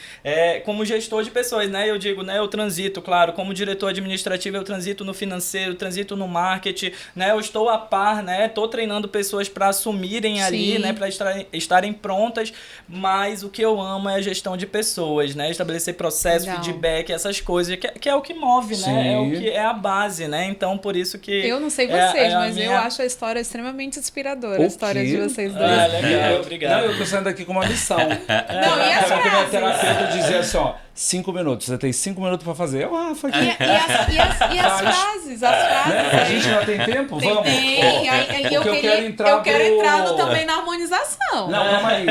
Speaker 4: como gestor de pessoas, né? Eu digo, né? Eu transito, claro, como diretor administrativo, eu transito no financeiro, transito no marketing, né? Eu estou a par, né? Tô treinando pessoas para assumirem ali,
Speaker 1: Sim.
Speaker 4: né? Para estarem prontas. Mas o que eu amo é a gestão de pessoas, né? Estabelecer processo,
Speaker 1: Legal.
Speaker 4: feedback, essas coisas, que é o que move, né? É o
Speaker 2: Sim.
Speaker 4: que é a base, né? Então, por isso que...
Speaker 1: Eu não sei
Speaker 4: é
Speaker 1: vocês,
Speaker 4: a
Speaker 1: mas eu
Speaker 4: minha-
Speaker 1: acho a história extremamente inspiradora.
Speaker 2: O
Speaker 1: A história
Speaker 2: quê?
Speaker 1: de vocês dois.
Speaker 4: Ah, legal,
Speaker 2: Eu-
Speaker 4: obrigado.
Speaker 2: Não, eu tô saindo daqui com uma lição.
Speaker 1: Não, e as
Speaker 2: Porque minha
Speaker 1: frases?
Speaker 2: terapeuta dizia assim, ó, 5 minutos, você tem 5 minutos pra fazer. Eu, Rafa, aqui.
Speaker 1: E as frases? As frases.
Speaker 2: Né? A
Speaker 1: aí.
Speaker 2: gente já tem tempo?
Speaker 1: Tem,
Speaker 2: Vamos.
Speaker 1: tem.
Speaker 2: Ó,
Speaker 1: Aí
Speaker 2: porque
Speaker 1: eu quero
Speaker 2: pro-
Speaker 1: entrar também na harmonização.
Speaker 2: Não, calma aí.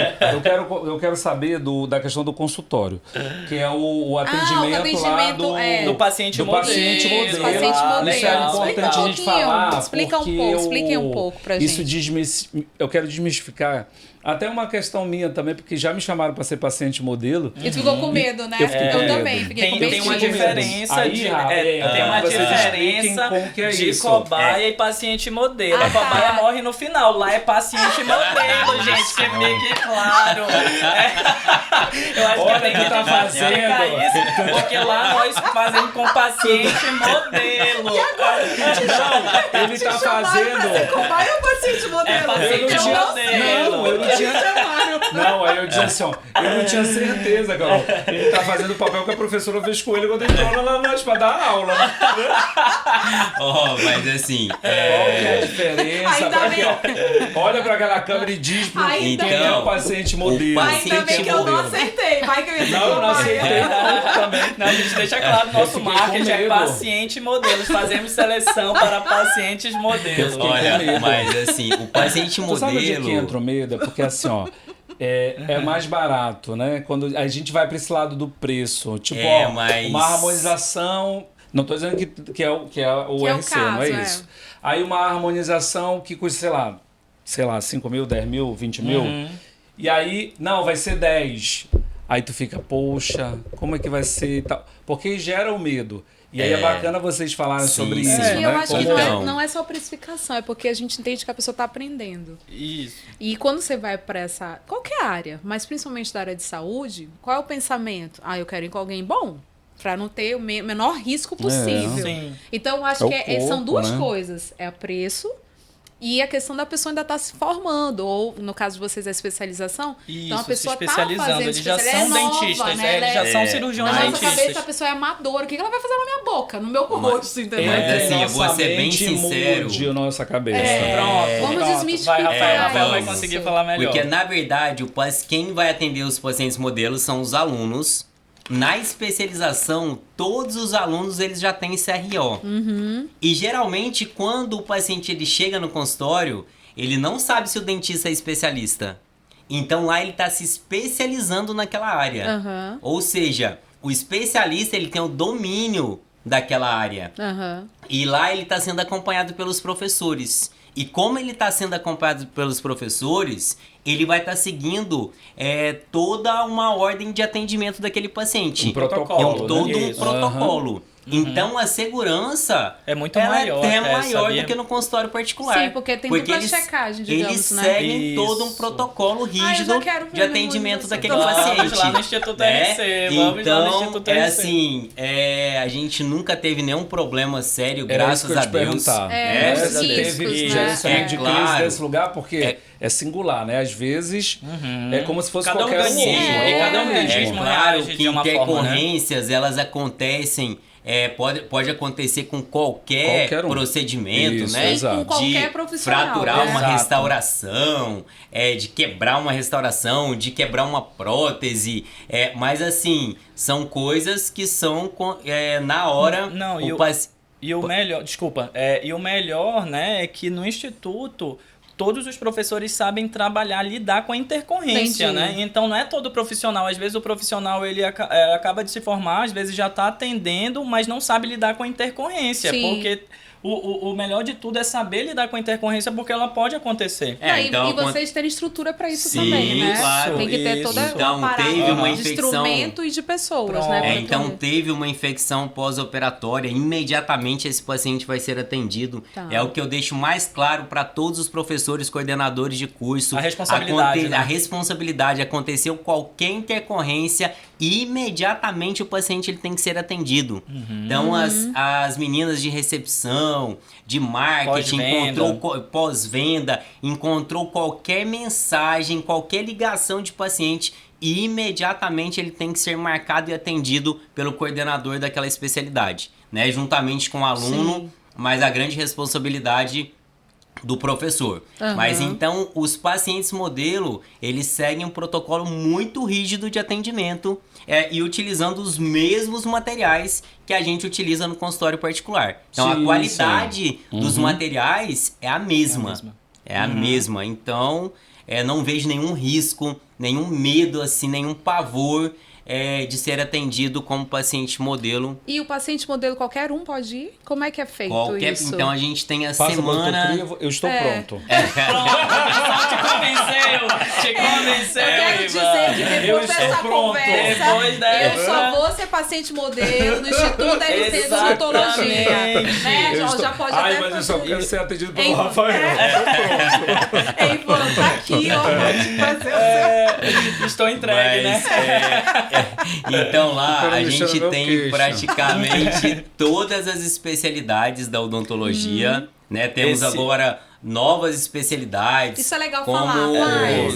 Speaker 2: Eu quero saber da questão do consultório, que é o atendimento, lá
Speaker 4: Do paciente
Speaker 2: do
Speaker 4: modelo.
Speaker 2: paciente modelo.
Speaker 1: Paciente modelo.
Speaker 2: Isso é importante a gente falar.
Speaker 1: Expliquem um pouco pra gente.
Speaker 2: Eu quero desmistificar. Até uma questão minha também, porque já me chamaram para ser paciente modelo.
Speaker 1: E tu ficou com medo, né?
Speaker 2: Eu fiquei com medo.
Speaker 1: também fiquei com
Speaker 4: Tem uma
Speaker 1: medo.
Speaker 4: diferença
Speaker 2: Aí,
Speaker 4: de
Speaker 2: Rafa,
Speaker 4: tem uma
Speaker 2: vocês expliquem
Speaker 4: diferença
Speaker 2: como que é
Speaker 4: de
Speaker 2: isso.
Speaker 4: cobaia e paciente modelo.
Speaker 1: Ah,
Speaker 4: A cobaia
Speaker 1: tá.
Speaker 4: morre no final, lá é paciente modelo, gente, que fique claro. Eu acho
Speaker 2: Olha
Speaker 4: que
Speaker 2: que
Speaker 4: tem
Speaker 2: tá
Speaker 4: diversificar
Speaker 2: fazendo.
Speaker 4: isso, porque lá nós fazemos com paciente modelo.
Speaker 2: Não, ele tá fazendo.
Speaker 1: Cobaia ou paciente modelo?
Speaker 4: É paciente
Speaker 2: Eu não tinha-
Speaker 4: modelo.
Speaker 2: Não, eu não tinha. Não, aí eu disse assim, ó, eu não tinha certeza, Carol. Ele tá fazendo o papel que a professora fez com ele quando entrou lá pra dar aula.
Speaker 3: Mas assim,
Speaker 2: Qual que é a diferença?
Speaker 1: Ainda
Speaker 2: Aqui,
Speaker 1: bem.
Speaker 2: ó, olha pra aquela câmera e diz pro
Speaker 1: Ainda
Speaker 2: quem é
Speaker 3: bem.
Speaker 2: o paciente modelo.
Speaker 3: paciente
Speaker 1: Ainda bem que eu não
Speaker 3: modelo.
Speaker 1: acertei. Vai que eu ia ser
Speaker 2: Não, eu não
Speaker 1: cobaia.
Speaker 2: acertei não, também.
Speaker 4: Não, a gente deixa claro, nosso
Speaker 2: fiquei com
Speaker 4: marketing é
Speaker 2: medo.
Speaker 4: paciente modelos. Fazemos seleção para pacientes modelos.
Speaker 2: fiquei com
Speaker 3: olha,
Speaker 2: medo.
Speaker 3: mas assim, o paciente
Speaker 2: Tu sabe onde é que
Speaker 3: modelo.
Speaker 2: entra o medo? É porque assim, ó, é mais barato, né? Quando a gente vai pra esse lado do preço. Tipo,
Speaker 3: mas-
Speaker 2: uma harmonização. Não tô dizendo que é o
Speaker 1: Que é o
Speaker 2: RC, não é
Speaker 1: caso,
Speaker 2: isso. Aí uma harmonização que custa, sei lá, 5 mil, 10 mil, 20 mil. E aí, não, vai ser 10. Aí tu fica, poxa, como é que vai ser e tal? Porque gera o medo. E aí é bacana vocês falarem
Speaker 3: Sim,
Speaker 2: sobre
Speaker 3: sim.
Speaker 2: isso,
Speaker 1: E
Speaker 2: né?
Speaker 1: eu acho que
Speaker 3: Então.
Speaker 1: não é só precificação, é porque a gente entende que a pessoa está aprendendo.
Speaker 4: Isso.
Speaker 1: E quando você vai para essa qualquer área, mas principalmente da área de saúde, qual é o pensamento? Eu quero ir com alguém bom, para não ter o menor risco possível.
Speaker 4: Sim.
Speaker 1: Então eu acho
Speaker 2: É o
Speaker 1: que são
Speaker 2: corpo,
Speaker 1: duas
Speaker 2: né?
Speaker 1: coisas, é o preço E a questão da pessoa ainda está se formando, ou no caso de vocês, a especialização.
Speaker 4: Isso,
Speaker 1: então a pessoa
Speaker 4: se
Speaker 1: está
Speaker 4: especializando.
Speaker 1: fazendo
Speaker 4: Eles já são
Speaker 1: nova,
Speaker 4: dentistas,
Speaker 1: né?
Speaker 4: eles já são cirurgiões
Speaker 1: Na nossa
Speaker 4: dentistas.
Speaker 1: cabeça, a pessoa é amadora. O que ela vai fazer na minha boca, no meu rosto, entendeu?
Speaker 3: Mas assim, eu
Speaker 2: nossa
Speaker 3: vou ser bem
Speaker 2: mente
Speaker 3: sincero.
Speaker 2: mude a nossa cabeça.
Speaker 1: Vamos
Speaker 4: Pronto.
Speaker 1: desmistificar
Speaker 4: Vai, Rafael vai
Speaker 1: isso.
Speaker 4: conseguir falar melhor.
Speaker 3: Porque, na verdade, quem vai atender os pacientes modelos são os alunos. Na especialização, todos os alunos eles já têm CRO. E, geralmente, quando o paciente ele chega no consultório, ele não sabe se o dentista é especialista. Então, lá ele está se especializando naquela área.
Speaker 1: Aham.
Speaker 3: Ou seja, o especialista ele tem o domínio daquela área.
Speaker 1: Aham.
Speaker 3: E lá ele está sendo acompanhado pelos professores. E como ele está sendo acompanhado pelos professores, ele vai estar seguindo toda uma ordem de atendimento daquele paciente.
Speaker 2: Um protocolo,
Speaker 3: Todo
Speaker 2: né?
Speaker 3: um
Speaker 2: Isso.
Speaker 3: protocolo. Então a segurança
Speaker 4: É muito
Speaker 3: ela
Speaker 4: maior,
Speaker 3: é até
Speaker 4: até,
Speaker 3: maior
Speaker 4: sabia?
Speaker 3: do que no consultório particular.
Speaker 1: Sim, porque tem dupla checagem, digamos,
Speaker 3: eles
Speaker 1: né?
Speaker 3: seguem todo um
Speaker 4: Isso.
Speaker 3: protocolo
Speaker 1: eu já
Speaker 3: rígido
Speaker 1: quero
Speaker 3: de
Speaker 1: ver
Speaker 3: atendimento
Speaker 1: memorização.
Speaker 3: daquele
Speaker 4: Vamos
Speaker 3: paciente.
Speaker 4: lá no Instituto
Speaker 3: né?
Speaker 4: RC, vamos lá no
Speaker 3: Então,
Speaker 4: Instituto
Speaker 3: é
Speaker 4: RC.
Speaker 3: assim, a gente nunca teve nenhum problema sério,
Speaker 2: Era
Speaker 3: graças
Speaker 2: isso que eu
Speaker 3: a
Speaker 2: te
Speaker 3: Deus.
Speaker 2: perguntar.
Speaker 1: É,
Speaker 2: Você
Speaker 1: os
Speaker 2: já
Speaker 1: riscos,
Speaker 2: teve
Speaker 1: né?
Speaker 2: gerenciamento de crise
Speaker 3: claro.
Speaker 2: nesse lugar? Porque é singular, né? Às vezes é como se fosse
Speaker 4: Cada
Speaker 2: qualquer
Speaker 4: organismo,
Speaker 2: outro.
Speaker 4: e cada
Speaker 3: É
Speaker 4: organismo
Speaker 3: claro
Speaker 4: reage
Speaker 3: que
Speaker 4: de uma forma, né?
Speaker 3: intercorrências, elas acontecem, pode acontecer com qualquer
Speaker 2: Qualquer um.
Speaker 3: procedimento,
Speaker 2: Isso,
Speaker 3: né?
Speaker 2: exato.
Speaker 1: Com qualquer
Speaker 3: De
Speaker 1: profissional,
Speaker 3: fraturar
Speaker 1: né?
Speaker 3: uma
Speaker 4: Exato.
Speaker 3: restauração, de quebrar uma restauração, de quebrar uma prótese. Mas assim, são coisas que são na hora.
Speaker 4: Não,
Speaker 3: o
Speaker 4: E o melhor, desculpa, e o melhor, né, é que no Instituto todos os professores sabem trabalhar, lidar com a intercorrência,
Speaker 1: Entendi.
Speaker 4: né? Então não é todo profissional, às vezes o profissional ele acaba de se formar, às vezes já está atendendo, mas não sabe lidar com a intercorrência,
Speaker 1: Sim.
Speaker 4: porque o melhor de tudo é saber lidar com a intercorrência, porque ela pode acontecer.
Speaker 1: Não,
Speaker 3: então,
Speaker 1: e vocês terem estrutura para isso
Speaker 3: Sim,
Speaker 1: também, né?
Speaker 3: claro.
Speaker 1: Tem que ter toda
Speaker 3: Então,
Speaker 1: uma parada
Speaker 3: teve uma
Speaker 1: de
Speaker 3: infecção.
Speaker 1: instrumento e de pessoas,
Speaker 4: Pronto.
Speaker 1: né? pra
Speaker 3: Então
Speaker 1: atender.
Speaker 3: teve uma infecção pós-operatória, imediatamente esse paciente vai ser atendido.
Speaker 1: Tá.
Speaker 3: É o que eu deixo mais claro para todos os professores, coordenadores de curso.
Speaker 4: A responsabilidade, né?
Speaker 3: A responsabilidade. Aconteceu qualquer intercorrência, imediatamente o paciente ele tem que ser atendido. Então as meninas de recepção, de marketing,
Speaker 4: Pós-venda.
Speaker 3: pós-venda, encontrou qualquer mensagem, qualquer ligação de paciente, e imediatamente ele tem que ser marcado e atendido pelo coordenador daquela especialidade, né? Juntamente com o aluno,
Speaker 1: Sim.
Speaker 3: mas a grande responsabilidade do professor.
Speaker 1: Aham.
Speaker 3: Mas então os pacientes modelo, eles seguem um protocolo muito rígido de atendimento e utilizando os mesmos materiais que a gente utiliza no consultório particular. Então a
Speaker 2: Sim,
Speaker 3: qualidade
Speaker 2: sim.
Speaker 3: dos materiais é a mesma. É a mesma. Então, não vejo nenhum risco, nenhum medo, assim, nenhum pavor de ser atendido como paciente modelo.
Speaker 1: E o paciente modelo qualquer um pode ir? Como é que é feito isso?
Speaker 3: Então a gente tem a
Speaker 2: Passa
Speaker 3: semana.
Speaker 2: eu estou pronto.
Speaker 4: Te convenceu,
Speaker 1: Eu quero
Speaker 4: Ivan.
Speaker 1: dizer que
Speaker 4: Eu
Speaker 1: depois
Speaker 4: estou
Speaker 1: dessa
Speaker 4: pronto.
Speaker 1: conversa,
Speaker 4: Depois dessa-
Speaker 1: eu só vou ser paciente modelo no Instituto RC de
Speaker 4: Exatamente.
Speaker 1: Odontologia. Né?
Speaker 2: Eu
Speaker 1: Já pode
Speaker 2: Ai,
Speaker 1: até
Speaker 2: mas eu só
Speaker 1: fazer.
Speaker 2: quero ser atendido pelo
Speaker 1: Ei,
Speaker 2: Rafael.
Speaker 1: Ei, Ivan, tá aqui, ó. Pode fazer o seu.
Speaker 4: Estou entregue, né?
Speaker 3: Então lá
Speaker 2: Cara,
Speaker 3: a
Speaker 2: mexendo
Speaker 3: gente
Speaker 2: no meu
Speaker 3: tem
Speaker 2: queixo.
Speaker 3: praticamente todas as especialidades da odontologia, né? Temos
Speaker 4: Esse-
Speaker 3: agora novas especialidades.
Speaker 1: Isso é legal
Speaker 3: como
Speaker 1: falar.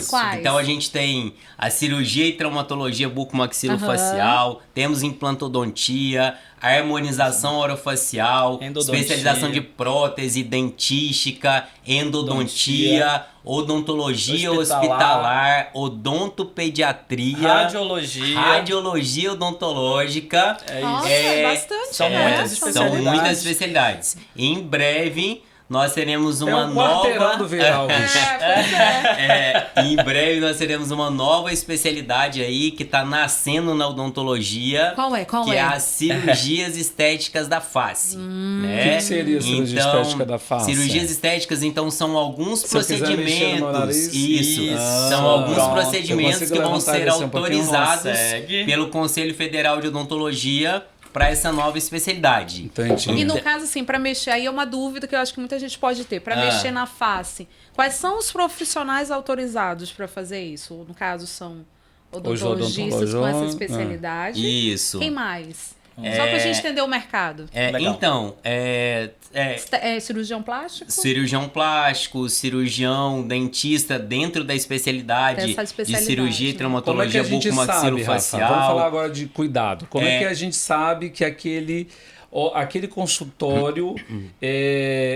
Speaker 1: Quais?
Speaker 3: Então a gente tem a cirurgia e traumatologia bucomaxilofacial, temos implantodontia, harmonização orofacial,
Speaker 4: Endodontia.
Speaker 3: especialização de prótese dentística, endodontia, odontologia hospitalar, odontopediatria, radiologia odontológica.
Speaker 1: Nossa, bastante,
Speaker 4: São
Speaker 1: né?
Speaker 4: muitas
Speaker 3: São
Speaker 4: especialidades.
Speaker 3: muitas especialidades. Em breve nós teremos uma
Speaker 2: quarteirão do
Speaker 3: nova.
Speaker 2: Viralves.
Speaker 1: Pois é.
Speaker 3: Em breve nós teremos uma nova especialidade aí que está nascendo na odontologia.
Speaker 1: Qual é?
Speaker 3: Que é as cirurgias estéticas da face. Né?
Speaker 2: O que seria a cirurgia estética da face?
Speaker 3: Cirurgias estéticas, então, são alguns
Speaker 2: Se eu quiser mexer no meu
Speaker 3: procedimentos.
Speaker 2: nariz?
Speaker 3: Isso.
Speaker 2: Ah,
Speaker 3: São alguns
Speaker 2: pronto.
Speaker 3: procedimentos
Speaker 2: Eu consigo
Speaker 3: que vão
Speaker 2: levantar
Speaker 3: ser
Speaker 2: e descer um pouquinho?
Speaker 3: autorizados
Speaker 4: Consegue.
Speaker 3: pelo Conselho Federal de Odontologia para essa nova especialidade.
Speaker 2: Entendi.
Speaker 1: E no caso, assim, para mexer, aí é uma dúvida que eu acho que muita gente pode ter. Para mexer na face, quais são os profissionais autorizados para fazer isso? No caso, são odontologistas com essa especialidade.
Speaker 3: Isso.
Speaker 1: Quem mais? Só pra gente entender o mercado.
Speaker 3: Então,
Speaker 1: Cirurgião plástico?
Speaker 3: Cirurgião plástico, cirurgião, dentista dentro da especialidade de cirurgia e traumatologia bucomaxilofacial.
Speaker 2: Vamos falar agora de cuidado. Como é que a gente sabe que aquele consultório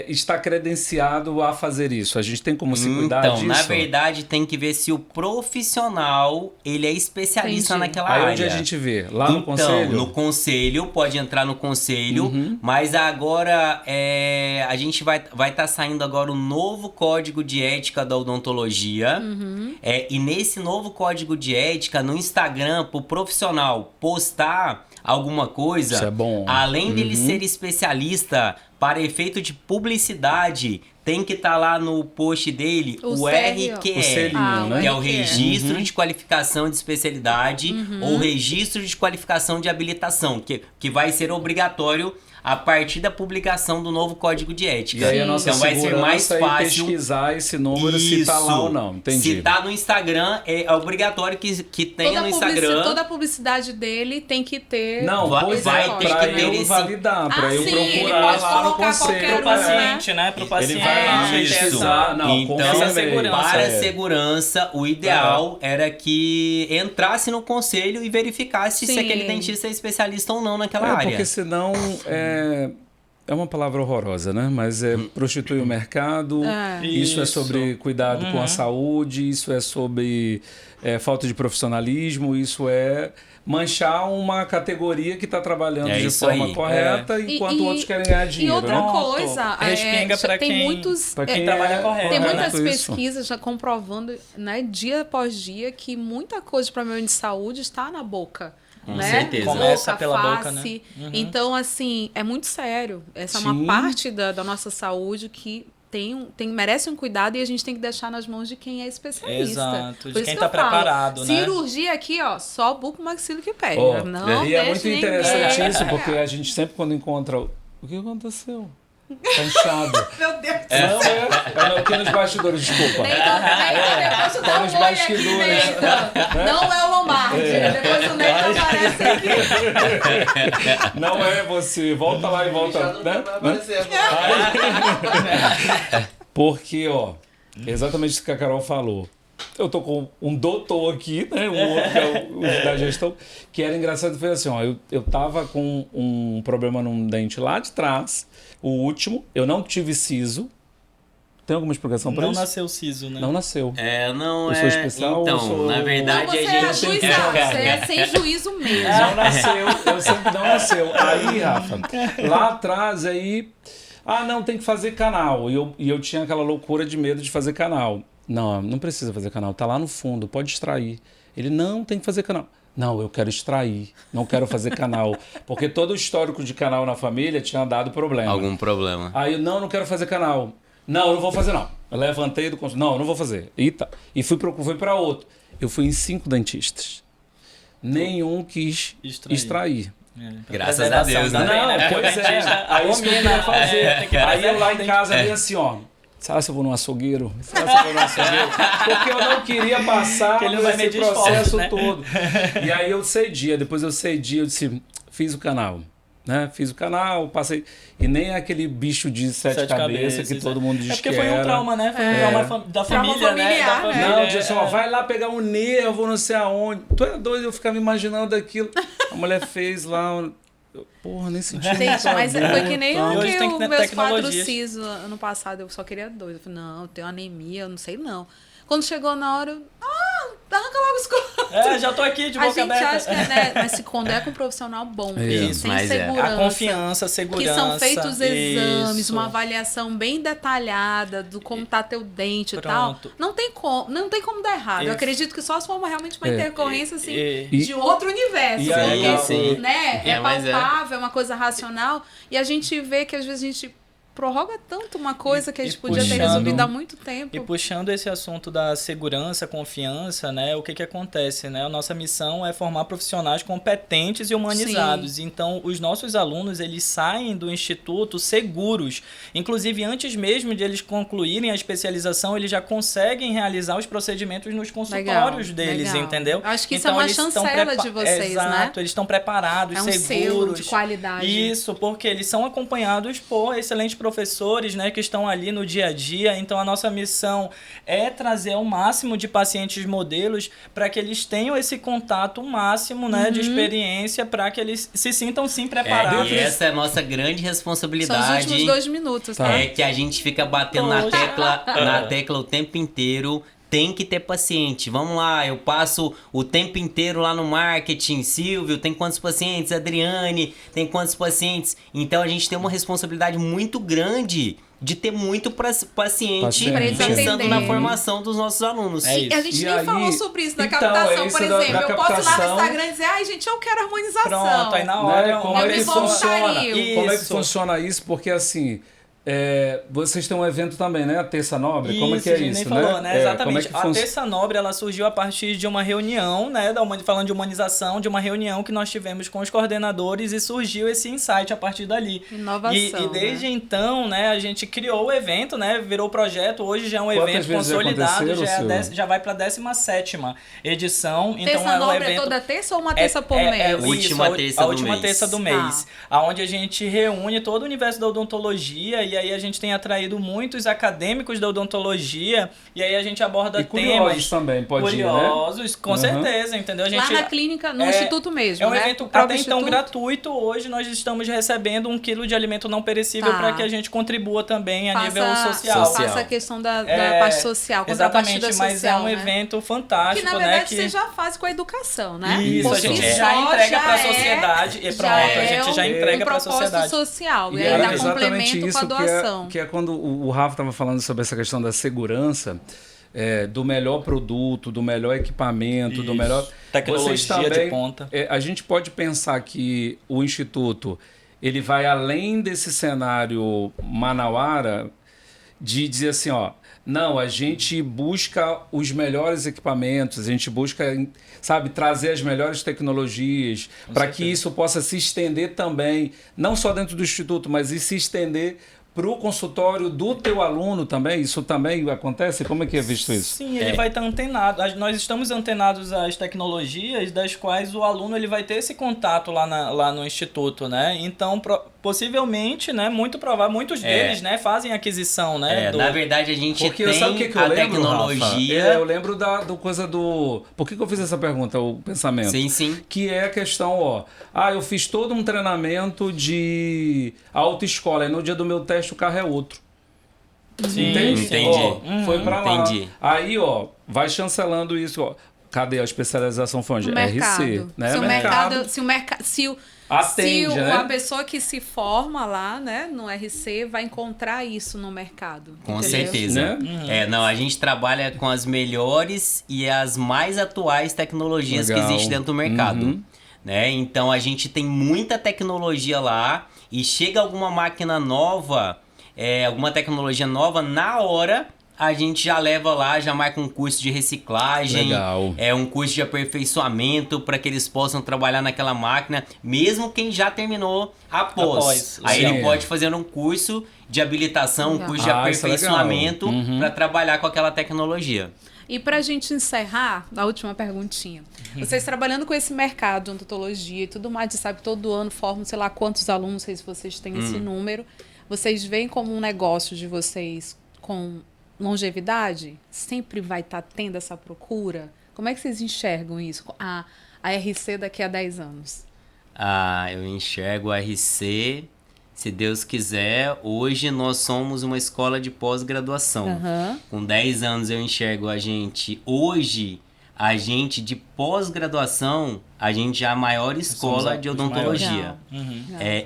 Speaker 2: está credenciado a fazer isso? A gente tem como se cuidar disso?
Speaker 3: Então, na verdade, tem que ver se o profissional ele é especialista naquela área.
Speaker 2: Aí onde a gente vê? Lá no conselho?
Speaker 3: No conselho, pode entrar no conselho, mas agora a gente vai estar saindo agora o novo código de ética da odontologia. E nesse novo código de ética, no Instagram, para o profissional postar alguma coisa,
Speaker 2: isso é bom.
Speaker 3: Além dele ser especialista para efeito de publicidade, tem que estar lá no post dele o RQE, que é o Registro de Qualificação de Especialidade ou Registro de Qualificação de Habilitação, que vai ser obrigatório a partir da publicação do novo Código de Ética.
Speaker 2: E aí a nossa
Speaker 3: então vai ser mais fácil
Speaker 2: pesquisar esse número, se tá lá ou não. Entendi.
Speaker 3: Se tá no Instagram, é obrigatório que tenha no Instagram.
Speaker 1: Toda a publicidade dele tem que ter...
Speaker 2: Não, vai ter que ter esse... validar, pra eu procurar lá no conselho.
Speaker 4: Pro paciente, né? Pro paciente.
Speaker 2: Ele vai lá pesquisar.
Speaker 3: Então, para a segurança, o ideal era que entrasse no conselho e verificasse se aquele dentista é especialista ou não naquela área.
Speaker 2: Porque senão... É uma palavra horrorosa, né? Mas prostitui o mercado, isso é sobre cuidado com a saúde, isso é sobre falta de profissionalismo, isso é manchar uma categoria que está trabalhando de forma correta, enquanto outros querem ganhar dinheiro.
Speaker 1: E outra coisa,
Speaker 4: respinga para quem
Speaker 1: trabalha
Speaker 4: correto.
Speaker 1: Tem muitas pesquisas já comprovando, né, dia após dia, que muita coisa de problema de saúde está na boca.
Speaker 3: Com certeza.
Speaker 4: Começa pela boca, né?
Speaker 1: Então, assim, é muito sério. Essa é uma parte da nossa saúde que merece um cuidado e a gente tem que deixar nas mãos de quem é especialista.
Speaker 4: Exato, de quem está preparado, né?
Speaker 1: Cirurgia aqui, ó, só bucomaxilo que pega.
Speaker 2: E é muito interessante isso, porque a gente sempre quando encontra... O que aconteceu? Tá inchado.
Speaker 1: Meu Deus do
Speaker 2: céu. Não, aqui nos bastidores, desculpa.
Speaker 1: Tá
Speaker 2: nos bastidores.
Speaker 1: Não é o Lombardi. Depois o Ney aparece aqui.
Speaker 2: Não é você. Volta lá e volta. Né? Porque, exatamente isso que a Carol falou. Eu tô com um doutor aqui, né? O outro que é o da gestão, que era engraçado, foi assim, eu tava com um problema num dente lá de trás, o último, eu não tive siso. Tem alguma explicação para isso?
Speaker 4: Não nasceu siso, né?
Speaker 2: Não nasceu.
Speaker 3: Não
Speaker 2: eu sou especial,
Speaker 3: então, na verdade,
Speaker 1: você é sem juízo mesmo.
Speaker 2: Não nasceu, eu sempre não nasceu. Aí, Rafa, lá atrás, não, tem que fazer canal. E eu tinha aquela loucura de medo de fazer canal. Não precisa fazer canal, tá lá no fundo, pode extrair. Ele, não, tem que fazer canal. Não, eu quero extrair, não quero fazer canal. Porque todo o histórico de canal na família tinha dado problema.
Speaker 3: Algum problema.
Speaker 2: Aí eu, não quero fazer canal. Não vou fazer não. Eu levantei do consultório, não vou fazer. E fui para outro. Eu fui em 5 dentistas. Nenhum quis extrair.
Speaker 3: Graças a Deus, né?
Speaker 2: Não, pois é. Aí isso que eu queria fazer. Aí eu lá em casa vi assim, será que eu vou no açougueiro? Porque eu não queria passar por esse processo todo. E aí eu cedi, depois eu disse, fiz o canal. Né? Fiz o canal, passei. E nem aquele bicho de 7 cabeças que todo mundo diz que era.
Speaker 4: Porque foi um trauma, né? Foi um trauma da família, né?
Speaker 2: Não, disse assim, vai lá pegar um nervo, não sei aonde. Tu é doido, eu ficava imaginando aquilo. A mulher fez lá... Porra, nem senti.
Speaker 1: Gente, mas foi que nem os meus 4 sisos ano passado. Eu só queria 2. Eu falei, não, eu tenho anemia, eu não sei não. Quando chegou na hora, arranca logo os cortes.
Speaker 4: Já tô aqui de boca aberta.
Speaker 1: A gente acha que mas quando é com um profissional bom,
Speaker 3: isso,
Speaker 1: tem segurança.
Speaker 4: A confiança, a segurança.
Speaker 1: Que são feitos exames, uma avaliação bem detalhada do como tá teu dente e tal. Não tem como dar errado. Eu acredito que só se for realmente uma intercorrência assim, de outro universo.
Speaker 2: E aí,
Speaker 1: né? É palpável, é uma coisa racional. E a gente vê que às vezes a gente prorroga tanto uma coisa que a gente
Speaker 4: E
Speaker 1: podia ter
Speaker 4: puxando-
Speaker 1: resolvido há muito tempo.
Speaker 4: E puxando esse assunto da segurança, confiança, né, o que que acontece, né? A nossa missão é formar profissionais competentes e humanizados. Então, os nossos alunos, eles saem do instituto seguros. Inclusive, antes mesmo de eles concluírem a especialização, eles já conseguem realizar os procedimentos nos consultórios deles,
Speaker 1: legal.
Speaker 4: entendeu?
Speaker 1: Acho que isso
Speaker 4: Então,
Speaker 1: é uma
Speaker 4: eles estão
Speaker 1: chancela de vocês, né?
Speaker 4: Exato, eles estão preparados,
Speaker 1: É um selo
Speaker 4: seguros.
Speaker 1: de qualidade.
Speaker 4: Isso, porque eles são acompanhados por excelentes professores, né, que estão ali no dia a dia. Então, a nossa missão é trazer o máximo de pacientes modelos para que eles tenham esse contato máximo, né, de experiência, para que eles se sintam, sim, preparados.
Speaker 3: E essa é a nossa grande
Speaker 1: São os
Speaker 3: responsabilidade.
Speaker 1: últimos 2 minutos, tá?
Speaker 3: É que a gente fica batendo na tecla o tempo inteiro. Tem que ter paciente. Vamos lá, eu passo o tempo inteiro lá no marketing. Silvio, tem quantos pacientes? Adriane, tem quantos pacientes? Então a gente tem uma responsabilidade muito grande de ter muito paciente pensando
Speaker 1: atender.
Speaker 3: na formação dos nossos alunos.
Speaker 4: É isso.
Speaker 1: A gente
Speaker 2: E
Speaker 1: nem
Speaker 2: aí-
Speaker 1: falou sobre isso na
Speaker 2: Então,
Speaker 1: captação,
Speaker 2: é isso
Speaker 1: por
Speaker 2: da
Speaker 1: exemplo. Eu posso ir lá no
Speaker 2: captação.
Speaker 1: Instagram e dizer, ai, gente, eu quero harmonização.
Speaker 4: Pronto, aí na hora...
Speaker 2: Né? Como
Speaker 1: eu
Speaker 2: é
Speaker 1: me
Speaker 2: que funciona?
Speaker 1: voluntario.
Speaker 2: Como é que
Speaker 4: Isso.
Speaker 2: funciona isso? Porque assim, vocês têm um evento também, né? A Terça Nobre. Como é que é
Speaker 4: a gente
Speaker 2: isso,
Speaker 4: nem falou, né? Exatamente.
Speaker 2: Como é que
Speaker 4: A Terça Nobre, ela surgiu a partir de uma reunião, né? Falando de humanização, de uma reunião que nós tivemos com os coordenadores e surgiu esse insight a partir dali.
Speaker 1: Inovação,
Speaker 4: E desde então, né, a gente criou o evento, né? Virou projeto, hoje já é um
Speaker 2: Quantas
Speaker 4: evento
Speaker 2: vezes já
Speaker 4: consolidado,
Speaker 2: aconteceram,
Speaker 4: já vai para a 17ª edição. Então
Speaker 1: Terça
Speaker 4: é um
Speaker 1: Nobre
Speaker 4: evento...
Speaker 1: é toda terça ou uma terça por mês?
Speaker 3: Última terça
Speaker 4: a
Speaker 3: do
Speaker 4: última
Speaker 3: mês.
Speaker 4: terça do mês. Aonde a gente reúne todo o universo da odontologia e aí a gente tem atraído muitos acadêmicos da odontologia e aí a gente aborda
Speaker 2: E curiosos
Speaker 4: temas
Speaker 2: também, pode ir, né?
Speaker 4: curiosos, com certeza, entendeu? A gente,
Speaker 1: Lá na clínica, no
Speaker 4: é-
Speaker 1: instituto mesmo,
Speaker 4: é um
Speaker 1: né?
Speaker 4: evento
Speaker 1: O próprio
Speaker 4: até então
Speaker 1: instituto.
Speaker 4: gratuito. Hoje nós estamos recebendo 1 quilo de alimento não perecível
Speaker 1: Tá.
Speaker 4: para que a gente contribua também a nível social.
Speaker 1: Faça a questão da
Speaker 4: É,
Speaker 1: parte social,
Speaker 4: exatamente,
Speaker 1: contrapartida
Speaker 4: mas
Speaker 1: social,
Speaker 4: é um
Speaker 1: né?
Speaker 4: evento
Speaker 1: Que
Speaker 4: fantástico,
Speaker 1: na
Speaker 4: né?
Speaker 1: verdade você já faz com a educação, né?
Speaker 4: Isso,
Speaker 1: Por
Speaker 4: a gente
Speaker 1: si
Speaker 4: já
Speaker 1: só,
Speaker 4: entrega para a
Speaker 1: é-
Speaker 4: sociedade e pronto, a gente já entrega para a
Speaker 1: propósito
Speaker 4: sociedade.
Speaker 1: social, e
Speaker 2: E
Speaker 1: aí
Speaker 2: é
Speaker 1: dá
Speaker 2: exatamente
Speaker 1: complemento com a
Speaker 2: isso
Speaker 1: doação.
Speaker 2: que é quando o Rafa estava falando sobre essa questão da segurança, do melhor produto, do melhor equipamento, do
Speaker 4: Isso.
Speaker 2: melhor...
Speaker 4: Tecnologia
Speaker 2: Vocês também,
Speaker 4: de ponta.
Speaker 2: A gente pode pensar que o Instituto ele vai além desse cenário manauara de dizer assim, ó, não, a gente busca os melhores equipamentos, a gente busca, sabe, trazer as melhores tecnologias para que isso possa se estender também, não só dentro do Instituto, mas e se estender para o consultório do teu aluno também. Isso também acontece? Como é que é visto isso?
Speaker 4: Sim, ele vai estar antenado. Nós estamos antenados às tecnologias das quais o aluno ele vai ter esse contato lá no instituto, né? Então, possivelmente, né, muito provável, muitos deles, né, fazem aquisição, né?
Speaker 3: Na verdade, a gente
Speaker 2: Porque
Speaker 3: tem
Speaker 2: sabe o que eu
Speaker 3: a
Speaker 2: lembro,
Speaker 3: tecnologia...
Speaker 2: Rafa? Eu lembro do coisa do... Por que eu fiz essa pergunta, o pensamento?
Speaker 3: Sim, sim.
Speaker 2: Que é a questão, ó... eu fiz todo um treinamento de autoescola e no dia do meu teste o carro é outro.
Speaker 4: Sim,
Speaker 2: Entende?
Speaker 3: entendi.
Speaker 2: Ó, foi pra lá.
Speaker 3: Entendi.
Speaker 2: Aí, ó, vai chancelando isso, ó. Cadê a especialização foi onde?
Speaker 1: O mercado.
Speaker 2: RC, né?
Speaker 1: Se o mercado,
Speaker 2: Atende,
Speaker 1: se
Speaker 2: né?
Speaker 1: a pessoa que se forma lá, né, no RC, vai encontrar isso no mercado.
Speaker 3: Com
Speaker 1: entendeu?
Speaker 3: certeza.
Speaker 2: Né?
Speaker 3: Não, a gente trabalha com as melhores e as mais atuais tecnologias
Speaker 2: Legal.
Speaker 3: que existem dentro do mercado.
Speaker 2: Uhum.
Speaker 3: Né? Então a gente tem muita tecnologia lá e chega alguma máquina nova, alguma tecnologia nova, na hora a gente já leva lá, já marca um curso de reciclagem,
Speaker 2: Legal.
Speaker 3: um curso de aperfeiçoamento para que eles possam trabalhar naquela máquina, mesmo quem já terminou após. Aí
Speaker 2: Sim.
Speaker 3: ele pode fazer um curso de habilitação, um
Speaker 1: Legal.
Speaker 3: curso de
Speaker 2: Isso é legal.
Speaker 3: aperfeiçoamento
Speaker 2: Uhum.
Speaker 3: para trabalhar com aquela tecnologia.
Speaker 1: E para a gente encerrar, a última perguntinha. Vocês trabalhando com esse mercado de odontologia e tudo mais, a gente sabe que todo ano formam, sei lá, quantos alunos, não sei se vocês têm esse número. Vocês veem como um negócio de vocês com longevidade? Sempre vai estar tendo essa procura? Como é que vocês enxergam isso? A RC daqui a 10 anos?
Speaker 3: Eu enxergo a RC, se Deus quiser. Hoje nós somos uma escola de pós-graduação.
Speaker 1: Aham.
Speaker 3: Com 10 anos eu enxergo a gente. Hoje, a gente de pós-graduação, a gente já é a maior escola de
Speaker 4: os
Speaker 3: odontologia.
Speaker 4: Uhum.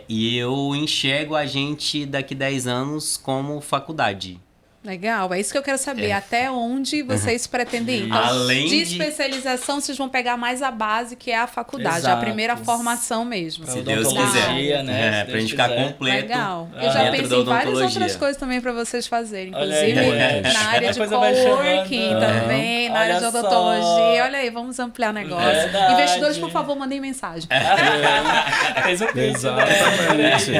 Speaker 3: E eu enxergo a gente daqui 10 anos como faculdade.
Speaker 1: Legal, é isso que eu quero saber. Até onde vocês pretendem ir? Então,
Speaker 3: Além
Speaker 1: de
Speaker 3: de-
Speaker 1: especialização, vocês vão pegar mais a base, que é a faculdade,
Speaker 4: Exato.
Speaker 1: a primeira formação mesmo.
Speaker 4: Pra
Speaker 3: Se Deus
Speaker 4: odontologia,
Speaker 3: quiser.
Speaker 4: né? Se
Speaker 3: Pra
Speaker 4: Deus
Speaker 3: gente ficar
Speaker 4: quiser.
Speaker 3: completo.
Speaker 1: Legal. Eu
Speaker 4: Ah,
Speaker 1: já
Speaker 3: dentro
Speaker 1: pensei
Speaker 3: da
Speaker 1: em várias
Speaker 3: odontologia.
Speaker 1: outras coisas também para vocês fazerem.
Speaker 4: Olha aí.
Speaker 1: Inclusive na área
Speaker 4: A
Speaker 1: de
Speaker 4: coisa vai
Speaker 1: coworking
Speaker 4: chamando.
Speaker 1: também, na área de
Speaker 4: Olha só.
Speaker 1: odontologia. Olha aí, vamos ampliar o negócio.
Speaker 4: Verdade.
Speaker 1: Investidores, por favor, mandem mensagem.
Speaker 4: Fez um pitch, né?
Speaker 2: Exatamente.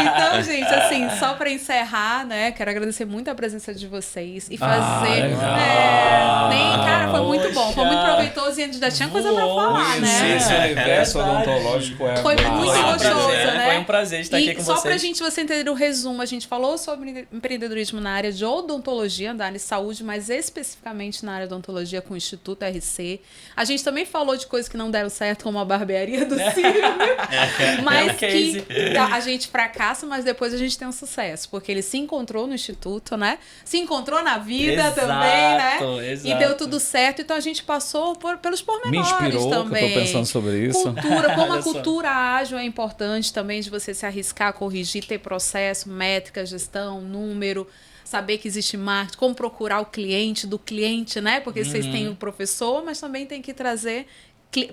Speaker 1: Então, gente, assim, só para encerrar, né? Quero agradecer muito a presença de vocês e fazer.
Speaker 2: legal.
Speaker 1: Cara, foi muito bom, foi muito
Speaker 4: Poxa.
Speaker 1: proveitoso e ainda tinha coisa para
Speaker 4: Voou,
Speaker 1: falar,
Speaker 2: Conhecer
Speaker 1: né?
Speaker 2: esse universo
Speaker 4: verdade.
Speaker 2: odontológico é
Speaker 1: Foi muito
Speaker 4: Foi um
Speaker 1: gostoso,
Speaker 4: prazer,
Speaker 1: né?
Speaker 4: Foi um prazer estar aqui
Speaker 1: E
Speaker 4: com
Speaker 1: só pra
Speaker 4: vocês.
Speaker 1: você entender o resumo, a gente falou sobre empreendedorismo na área de odontologia, da área de saúde, mas especificamente na área de odontologia com o Instituto RC. A gente também falou de coisas que não deram certo, como a barbearia do Círio, mas
Speaker 4: É um case.
Speaker 1: que a gente fracassa, mas depois a gente tem um sucesso, porque ele se encontrou no Instituto, né? Se encontrou na vida
Speaker 4: Exato,
Speaker 1: também, né?
Speaker 4: exato.
Speaker 1: E deu tudo certo, então a gente passou pelos
Speaker 2: Me
Speaker 1: pormenores
Speaker 2: inspirou, que eu
Speaker 1: também.
Speaker 2: tô pensando sobre isso.
Speaker 1: Cultura, como a
Speaker 4: Olha só.
Speaker 1: cultura ágil é importante também de você se arriscar, corrigir, ter processo, métrica, gestão, número, saber que existe marketing, como procurar o cliente do cliente, né? Porque vocês têm o professor, mas também tem que trazer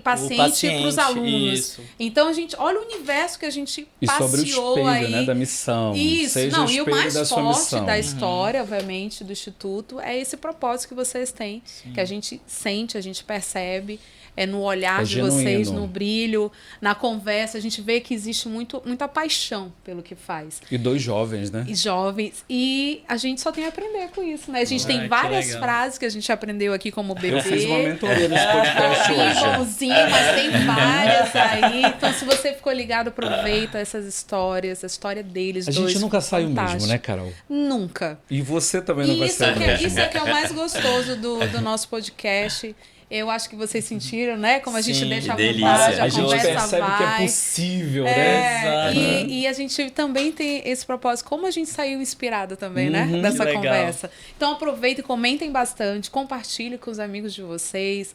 Speaker 1: paciente para os alunos.
Speaker 4: isso.
Speaker 1: Então, a gente, olha o universo que a gente
Speaker 2: E sobre o
Speaker 1: passeou
Speaker 2: espelho,
Speaker 1: aí.
Speaker 2: né, da missão.
Speaker 1: Isso,
Speaker 2: Seja
Speaker 1: não,
Speaker 2: o
Speaker 1: e o
Speaker 2: espelho
Speaker 1: mais
Speaker 2: da sua
Speaker 1: forte
Speaker 2: missão.
Speaker 1: da história, obviamente, do Instituto é esse propósito que vocês têm, que a gente sente, a gente percebe, é no olhar
Speaker 2: É
Speaker 1: de vocês,
Speaker 2: genuíno.
Speaker 1: no brilho, na conversa, a gente vê que existe muita paixão pelo que faz.
Speaker 2: E 2 jovens, né?
Speaker 1: E jovens, e a gente só tem a aprender com isso, né? A gente
Speaker 4: Ah,
Speaker 1: tem
Speaker 4: que
Speaker 1: várias
Speaker 4: legal.
Speaker 1: frases que a gente aprendeu aqui como bebê.
Speaker 2: Eu fiz uma mentoria nesse podcast
Speaker 1: Sim,
Speaker 2: hoje.
Speaker 1: bonzinho, mas tem várias aí. Então, se você ficou ligado, aproveita essas histórias, a história deles
Speaker 2: A
Speaker 1: dois.
Speaker 2: gente nunca sai o mesmo,
Speaker 1: fantástico.
Speaker 2: né, Carol?
Speaker 1: Nunca.
Speaker 2: E você também não vai
Speaker 1: Isso
Speaker 2: ser
Speaker 1: é,
Speaker 2: o
Speaker 1: que,
Speaker 2: mesmo.
Speaker 1: isso é que é o mais gostoso do nosso podcast. Eu acho que vocês sentiram, né? Como a gente
Speaker 4: Sim,
Speaker 1: deixa à
Speaker 3: que
Speaker 1: vontade,
Speaker 3: delícia.
Speaker 1: a
Speaker 2: A gente
Speaker 1: conversa
Speaker 2: percebe que é
Speaker 1: vai.
Speaker 2: possível,
Speaker 1: É,
Speaker 2: né?
Speaker 4: Exato.
Speaker 1: e a gente também tem esse propósito, como a gente saiu inspirada também, né?
Speaker 2: Uhum,
Speaker 1: Dessa
Speaker 4: que legal.
Speaker 1: conversa. Então aproveitem, comentem bastante, compartilhem com os amigos de vocês.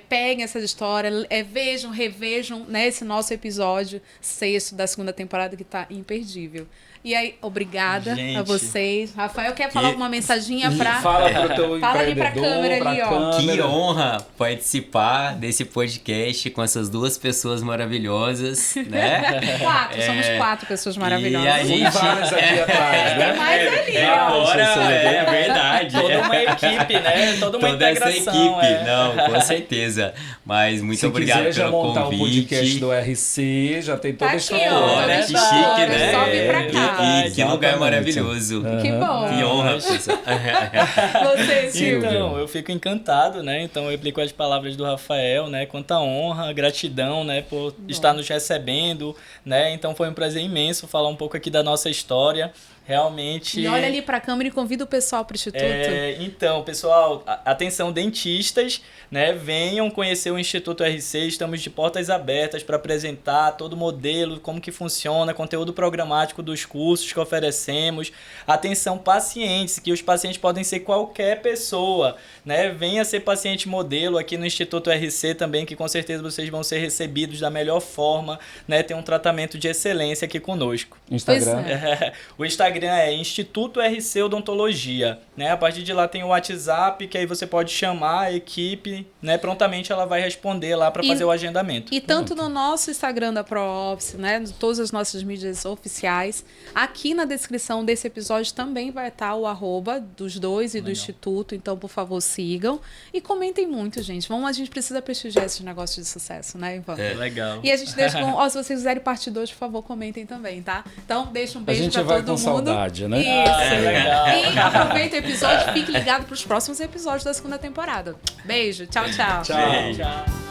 Speaker 1: Peguem essas histórias, vejam, revejam, né, esse nosso episódio 6º da 2ª temporada que tá imperdível. E aí, obrigada
Speaker 4: Gente.
Speaker 1: a vocês. Rafael, quer falar alguma mensagenha pra...
Speaker 2: Fala pro teu
Speaker 1: Fala ali pra
Speaker 2: empreendedor,
Speaker 1: câmera
Speaker 2: pra
Speaker 1: ali, ó.
Speaker 2: câmera.
Speaker 3: Que honra participar desse podcast com essas duas pessoas maravilhosas, né?
Speaker 1: Somos 4 pessoas maravilhosas.
Speaker 3: E a
Speaker 2: Tem
Speaker 3: gente...
Speaker 2: várias aqui atrás, né?
Speaker 1: Mais ali, ó.
Speaker 3: Agora é verdade.
Speaker 4: Toda uma equipe, né? Toda uma
Speaker 3: Toda essa
Speaker 4: integração.
Speaker 3: equipe, não, com certeza. Mas muito
Speaker 2: Se
Speaker 3: obrigado
Speaker 2: quiser já
Speaker 3: pelo
Speaker 2: montar
Speaker 3: convite.
Speaker 2: o podcast do RC, já tem toda
Speaker 1: Tá
Speaker 2: a
Speaker 1: aqui,
Speaker 2: estrutura.
Speaker 1: ó.
Speaker 3: Olha,
Speaker 1: Olha
Speaker 3: que
Speaker 1: só,
Speaker 3: chique,
Speaker 1: olha
Speaker 3: né?
Speaker 1: só, vem pra cá.
Speaker 3: E que lugar
Speaker 2: Exatamente.
Speaker 3: maravilhoso.
Speaker 1: Que bom.
Speaker 3: Que honra, pessoal.
Speaker 1: Você, Silvio.
Speaker 4: Então, eu fico encantado, né? Então, eu aplico as palavras do Rafael, né? Quanta honra, gratidão, né? Por estar nos recebendo, né? Então, foi um prazer imenso falar um pouco aqui da nossa história. Realmente...
Speaker 1: E olha ali pra câmera e convida o pessoal pro Instituto.
Speaker 4: Então, pessoal, atenção, dentistas, né? Venham conhecer o Instituto RC, estamos de portas abertas para apresentar todo o modelo, como que funciona, conteúdo programático dos cursos que oferecemos. Atenção, pacientes, que os pacientes podem ser qualquer pessoa, né? Venha ser paciente modelo aqui no Instituto RC também, que com certeza vocês vão ser recebidos da melhor forma, né? Tem um tratamento de excelência aqui conosco.
Speaker 2: Instagram.
Speaker 1: Pois
Speaker 4: O Instagram é Instituto RC Odontologia, né? A partir de lá tem o WhatsApp, que aí você pode chamar a equipe, né? Prontamente ela vai responder lá para
Speaker 1: E-
Speaker 4: fazer o agendamento.
Speaker 1: E tanto no nosso Instagram da ProOffice, né, em todas as nossas mídias oficiais, aqui na descrição desse episódio também vai estar o @, dos dois e do Instituto, então por favor sigam e comentem muito, gente. A gente precisa prestigiar esses negócios de sucesso, né, Ivan?
Speaker 4: Legal.
Speaker 1: E a gente deixa com, se vocês quiserem parte 2, por favor, comentem também, tá? Então deixa um
Speaker 2: A
Speaker 1: beijo
Speaker 2: gente
Speaker 1: pra
Speaker 2: vai
Speaker 1: todo
Speaker 2: com
Speaker 1: mundo.
Speaker 2: saudade, né?
Speaker 1: Isso.
Speaker 4: legal.
Speaker 1: E aproveita o episódio, fique ligado para os próximos episódios da 2ª temporada. Beijo, tchau, tchau.
Speaker 2: Tchau.
Speaker 4: Tchau.